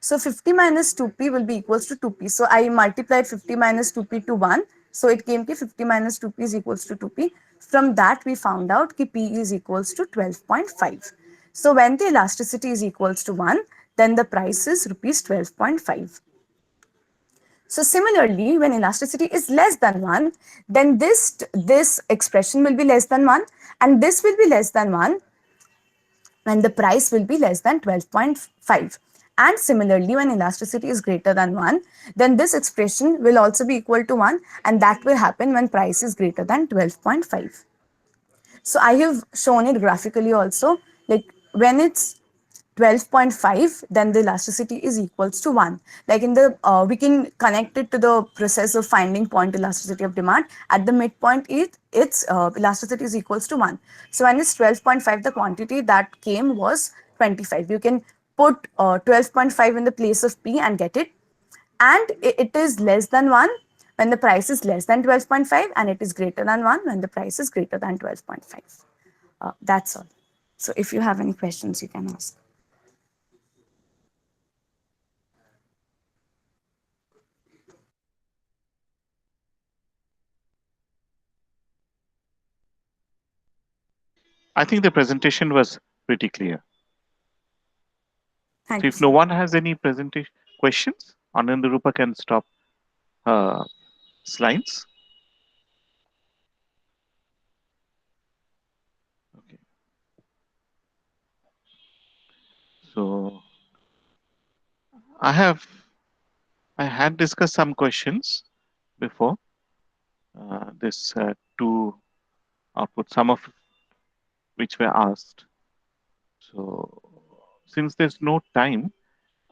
So 50 minus 2p will be equals to 2p. So I multiplied 50 minus 2p to 1. So it came to 50 minus 2p is equals to 2p. From that we found out that p is equals to 12.5. So when the elasticity is equals to 1, then the price is rupees 12.5. So similarly, when elasticity is less than 1, then this expression will be less than 1, and this will be less than 1. when the price will be less than 12.5. And similarly, when elasticity is greater than 1, then this expression will also be equal to 1, and that will happen when price is greater than 12.5. So I have shown it graphically also, like when it's 12.5, then the elasticity is equals to 1. Like in the, we can connect it to the process of finding point elasticity of demand. At the midpoint, its elasticity is equals to 1. So when it's 12.5, the quantity that came was 25. You can put 12.5 in the place of P and get it. And it is less than 1 when the price is less than 12.5, and it is greater than 1 when the price is greater than 12.5. That's all. So if you have any questions, you can ask. I think the presentation was pretty clear. Thank So you, if sir. no one has any presentation questions, Anandarupa can stop slides. Okay. So I had discussed some questions before this two output, some of which were asked. So since there's no time,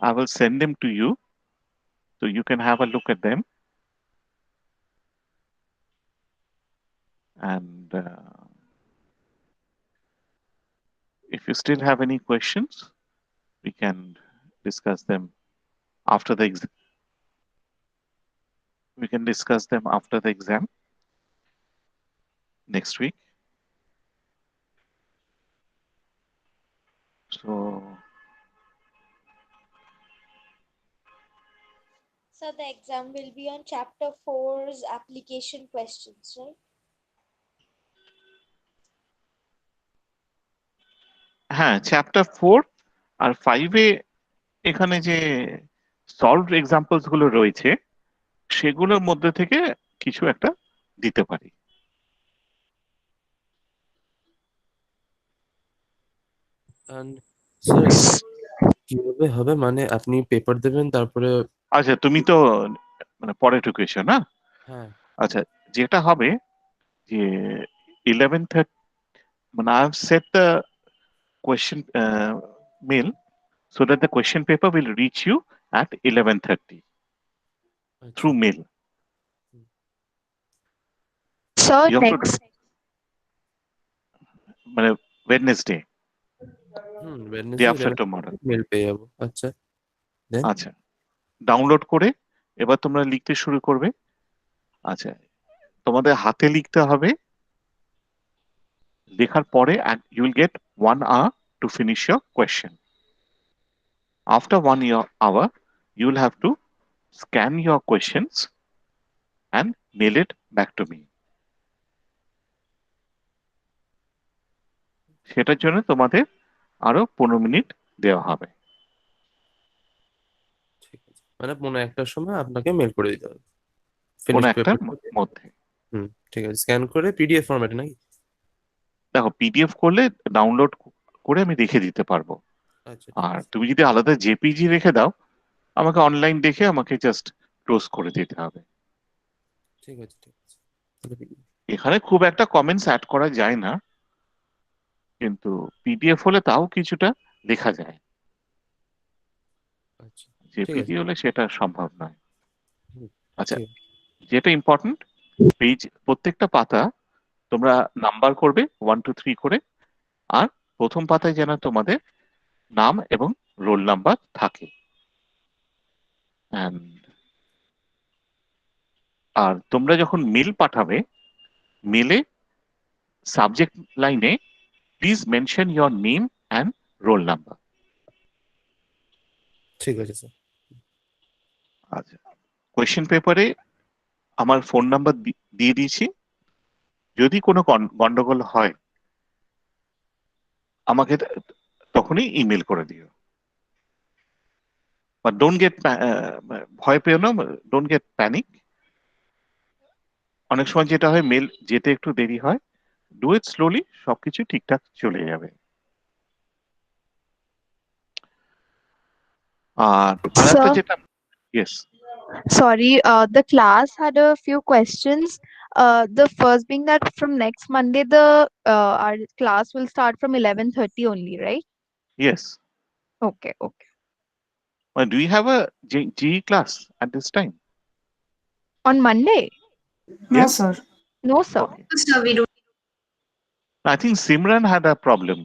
I will send them to you so you can have a look at them. And if you still have any questions, we can discuss them after the exam. We can discuss them after the exam next week. So So the exam will be on chapter 4's application questions, right? হ্যাঁ, chapter 4 আর 5 এ এখানে যে solved examples গুলো রয়েছে সেগুলোর মধ্যে থেকে কিছু একটা দিতে পারি। And স্যার এটা কিভাবে হবে, মানে আপনি পেপার দেবেন তারপরে? আচ্ছা, তুমি তো মানে পরে ঢুকেছো না? হ্যাঁ। আচ্ছা, যেটা হবে যে 11:30 মানে I have set the question mail so that the question paper will reach you at 11:30 through mail. So You have to next, মানে Wednesday, day Wednesday after 11 tomorrow. Mail পেয়ে যাবো। আচ্ছা, দেন? আচ্ছা, ডাউনলোড করে এবার তোমরা লিখতে শুরু করবে। আচ্ছা, তোমাদের হাতে লিখতে হবে। লেখার পরে you will get 1 hour to finish your question. After 1 hour, you will have to scan your questions and mail it back to me. সেটার জন্য তোমাদের আরো 15 মিনিট দেওয়া হবে। ঠিক আছে, মানে 1:15টার সময় আপনাকে মেল করে দিতে হবে কোনো ফিনিশড একটার পেপার। মধ্যে। ঠিক আছে, স্ক্যান করে পিডিএফ ফরম্যাটে নাকি? দেখো, পিডিএফ করলে ডাউনলোড করে আমি রেখে দিতে পারবো। আচ্ছা, ঠিক আর আছে, তুমি যদি আলাদা জেপিজি রেখে দাও, আমাকে অনলাইন দেখে আমাকে জাস্ট ক্লোজ করে দিতে হবে। ঠিক আছে, ঠিক আছে। তাহলে এখানে খুব একটা কমেন্টস অ্যাড করা যায় না, কিন্তু পিডিএফ হলে তাও কিছুটা লেখা যায়। আচ্ছা, ঠিক জেপিজি আছে। হলে সেটা সম্ভব নয়। হুম, আচ্ছা, ঠিক আছে। যেটা ইম্পর্টেন্ট, পেজ প্রত্যেকটা পাতা তোমরা নাম্বার করবে 1 2 3 করে। আর প্রথম পাতায় যেন তোমাদের নাম এবং রোল নাম্বার থাকে। And আর তোমরা যখন মেল পাঠাবে, মেলে সাবজেক্ট লাইনে please mention your name and roll number. ঠিক আছে স্যার। আচ্ছা, কোয়েশ্চেন পেপারে আমার ফোন নাম্বার দিয়ে দিয়েছি। যদি কোনো গন্ডগোল হয় আমাকে তখনই ইমেল করে দিও। বাট ডোন্ট গেট, ভয় পেও না, ডোন্ট গেট প্যানিক। অনেক সময় যেটা হয় মেল যেতে একটু দেরি হয়, ডু ইট স্লোলি, সবকিছু ঠিকঠাক চলে যাবে। আরেকটা Sir, যেটা, yes, sorry, the class had a few questions. The first being that from next Monday, the our class will start from 11:30 only, right? yes. Okay, okay. Do you have a GE class at this time? On Monday? No, Yes. sir. No, sir. Okay. So we do. I think Simran had a problem,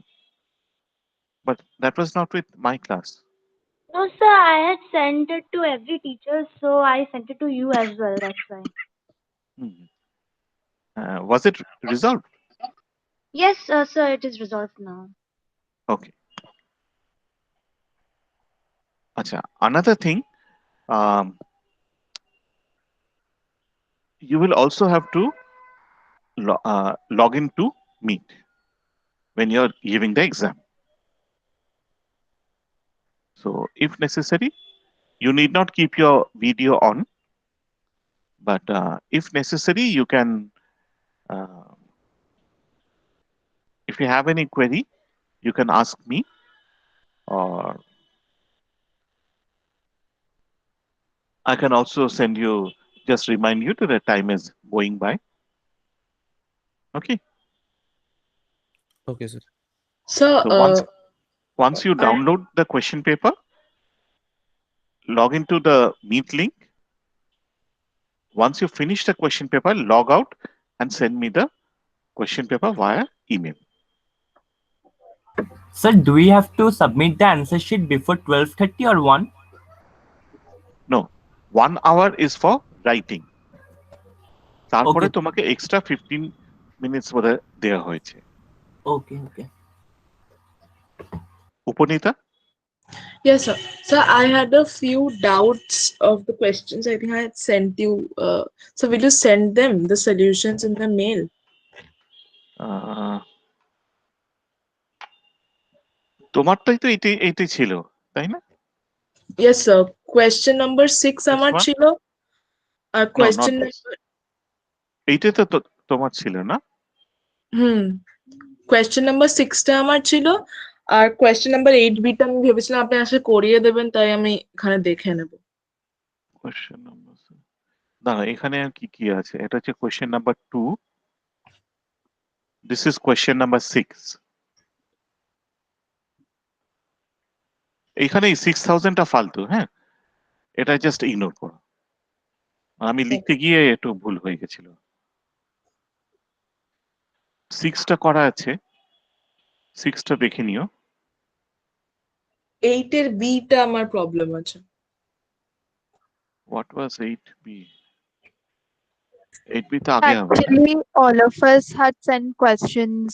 but that was not with my class. No, sir, I had sent it to every teacher, so I sent it to you as well. That's why. Hmm. Was it resolved? Yes, sir, it is resolved now. Okay. Acha. Another thing, um, you will also have to log into Meet when you're giving the exam. So, if necessary, you need not keep your video on, but if necessary, you can. Uh, if you have any query, you can ask me, or I can also send you, just remind you that the time is going by. Okay. Okay, sir. So, So once you I download the question paper, log into the Meet link. Once you finish the question paper, log out and send me the question paper via email. Sir, do we have to submit the answer sheet before 12:30 or 1? No, 1 hour is for writing. তারপরে Okay, তোমাকে extra 15 minutes বোধ দেওয়া হয়েছে। okay, okay. উপনীতা? Yes, sir. So I had a few doubts of the questions. I think I had sent you. So will you send them the solutions in the mail? তোমারটাই তো এইটাই ছিল, তাই না? Yes, sir. Question number 6 This আমার one? ছিল। No, not Question this. number এইটাই তো তোমার ছিল না? question number 6 টা আমার ছিল, আর question number 8B টা আমি ভেবেছিলাম আপনি আসলে করিয়ে দেবেন, তাই আমি এখানে দেখে নেব। কোয়েশ্চেন নাম্বার, দাঁড়া এখানে আর কি কি আছে? এটা হচ্ছে question number 2, this is question number 6। এইখানে এই 6000টা ফালতু, হ্যাঁ, এটা জাস্ট ইগনোর করো। আমি লিখতে গিয়ে একটু ভুল হয়ে গেছিল। 6টা করা আছে, 6টা দেখে নিও। 8 এর B টা আমার প্রবলেম আছে। What was 8B? 8B তো আগে হবে না? Actually, all of us had sent questions,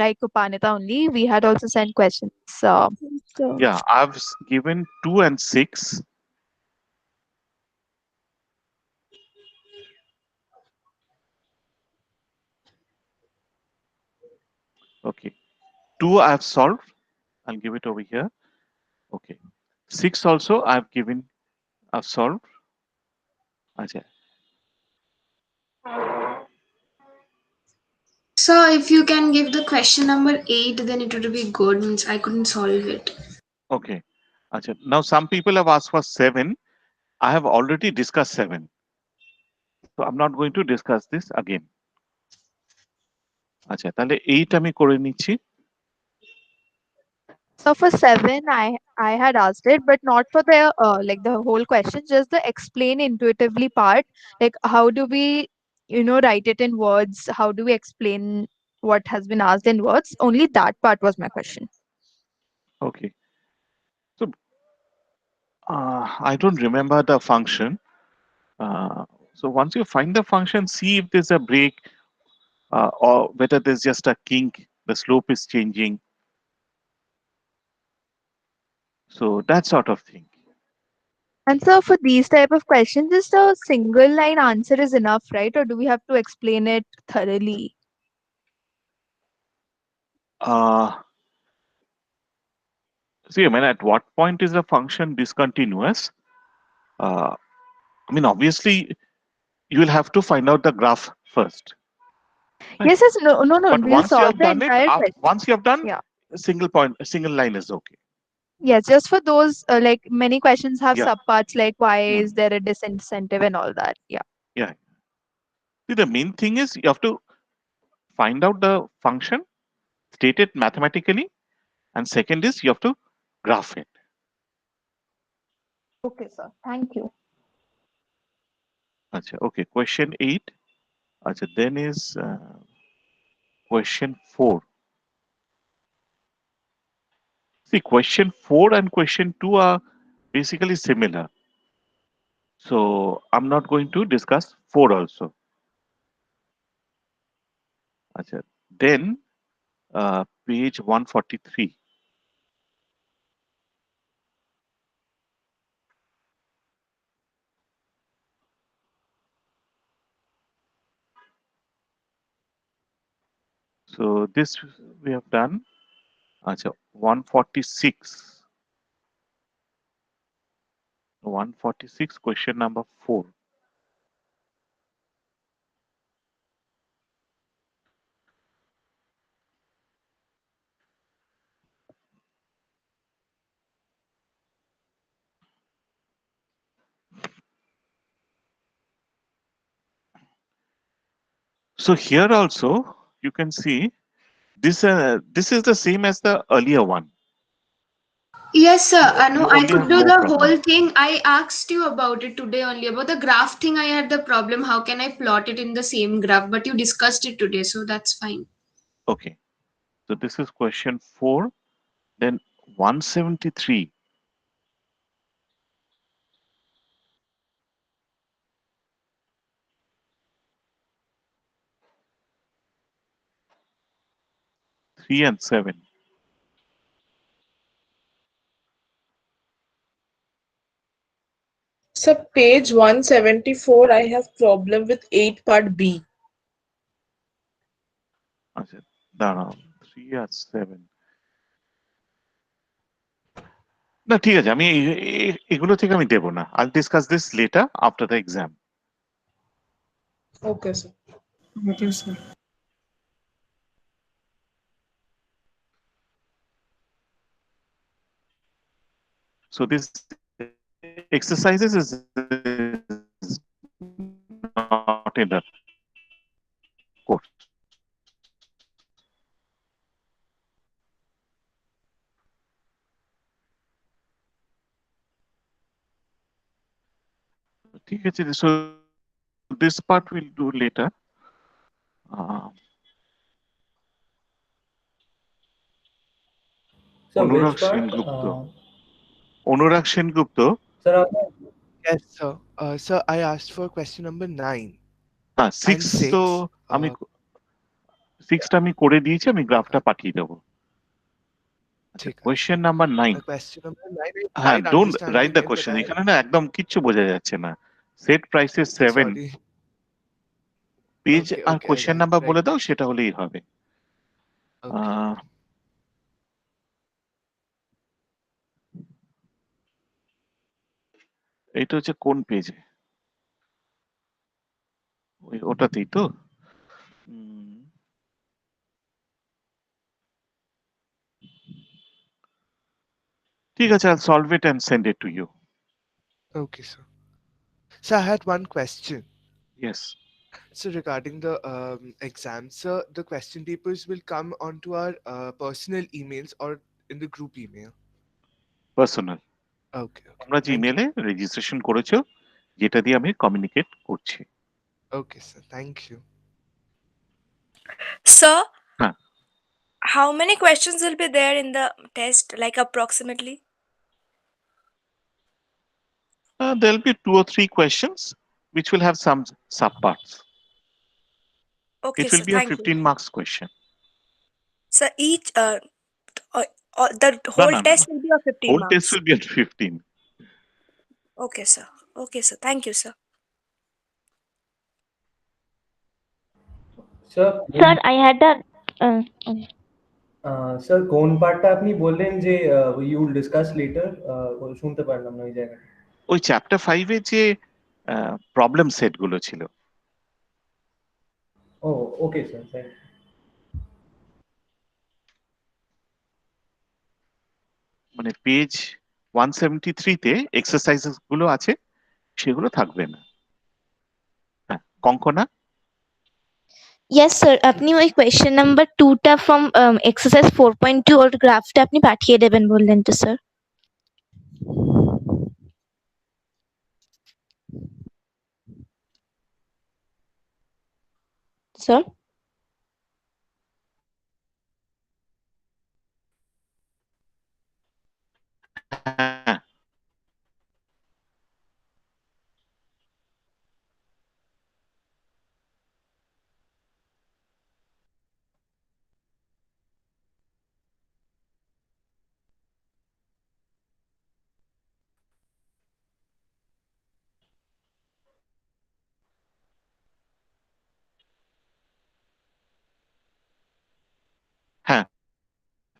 like Upanita only. We had also sent questions. So Yeah, I've given 2 and 6. Okay, 2 I've solved. I'll give it over here. Okay, 6 also I've solved. Acha. So if you can give the question number 8, then it would be good. Means I couldn't solve it. Okay. Acha. Now some people have asked for 7. I have already discussed 7. So I'm not going to discuss this again. আচ্ছা, তাহলে 8 আমি করে নিচ্ছি। So for 7, I had asked it, but not for the like the whole question, just the explain intuitively part. Like how do we, write it in words? How do we explain what has been asked in words? Only that part was my question. Okay. So I don't remember the function. So once you find the function, see if there's a break or whether there's just a kink, the slope is changing. So that sort of thing. And so for these type of questions, just a single line answer is enough, right? Or do we have to explain it thoroughly? See, I mean, at what point is the function discontinuous? I mean, obviously, you will have to find out the graph first. Right? Yes, no, But we'll once you solve have the done it, entire question. once you have done Yeah. a single point, a single line is okay. Yes, just for those, like many questions have Yeah. subparts like why Hmm. is there a disincentive and all that. Yeah. Yeah. See, the main thing is you have to find out the function, state it mathematically, and second is you have to graph it. Okay, sir. Thank you. Acha, okay, question 8. Acha, then is question 4. See, question 4 and question 2 are basically similar. So I'm not going to discuss 4 also. Acha, then page 143. So this we have done. Acha, 146. 146, question number 4. So here also you can see this is the same as the earlier one. Yes, sir. I know You I only could have do more the problem. whole thing. I asked you about it today only. About the graph thing, I had the problem. How can I plot it in the same graph? But you discussed it today, so that's fine. Okay. So this is question 4. Then 173. Three and 7. So page 174, I have problem with 8 part B. আচ্ছা দাঁড়াও 3 আর 7 না ঠিক আছে আমি এগুলো থেকে আমি দেব না I'll discuss this later after the exam. Okay, sir. Thank you, sir. So this exercises is not in the course. ঠিক আছে so this part we'll do later. So Anurag which part? Sengupta Anurag Sengupta Sir, Yes, sir. Sir, I asked for question number 9 হ্যাঁ and 6 তো 6. আমি 6টা আমি করে দিয়েছি আমি গ্রাফটা পাঠিয়ে দেবো আচ্ছা ঠিক আছে। Question number 9 Question number 9 I হ্যাঁ tried don't write understanding the it, but question I এখানে না একদম কিচ্ছু বোঝা যাচ্ছে না set prices 7 sorry. Page Okay, আর okay, question right, number right. বলে দাও সেটা হলেই হবে Okay. এটা হচ্ছে কোন পেজে ওই ওটাতেই তো ঠিক আছে I'll solve it and send it to you. Okay, sir. So I had one question. Yes. So regarding the exam, sir, the question papers will come onto our personal emails or in the group email. Personal Okay, okay. তোমরা যে Thank you. ইমেলে registration করেছো যেটা দিয়ে আমি communicate করছি Okay, sir. Thank you. Sir, হ্যাঁ how many questions will be there in the test, like approximately? there'll be 2 or 3 questions which will have some subparts. Okay, It will sir. be a Thank you. 15 marks question. Sir, each the No, whole no, no, test no. will be of 15 Whole test marks. will be at 15. Okay, sir. Okay, sir. Thank you, sir. sir, Sir, I had a sir, কোন পার্টটা আপনি বললেন যে you will discuss later? শুনতে পারলাম না ওই জায়গাটা। ওই চ্যাপ্টার 5 এ যে প্রবলেম সেট গুলো ছিল Oh, okay, sir. Thank you. মানে পেজ 173-তে এক্সারসাইজেস গুলো আছে, সেগুলো থাকবে না। হ্যাঁ, কঙ্কনা? ইয়েস স্যার, আপনি ওই কোয়েশ্চেন নাম্বার 2টা ফ্রম এক্সারসাইজ 4.2 ওর গ্রাফটা আপনি পাঠিয়ে দেবেন বললেন তো স্যার? স্যার? হ্যাঁ, হ্যাঁ,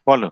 বলো।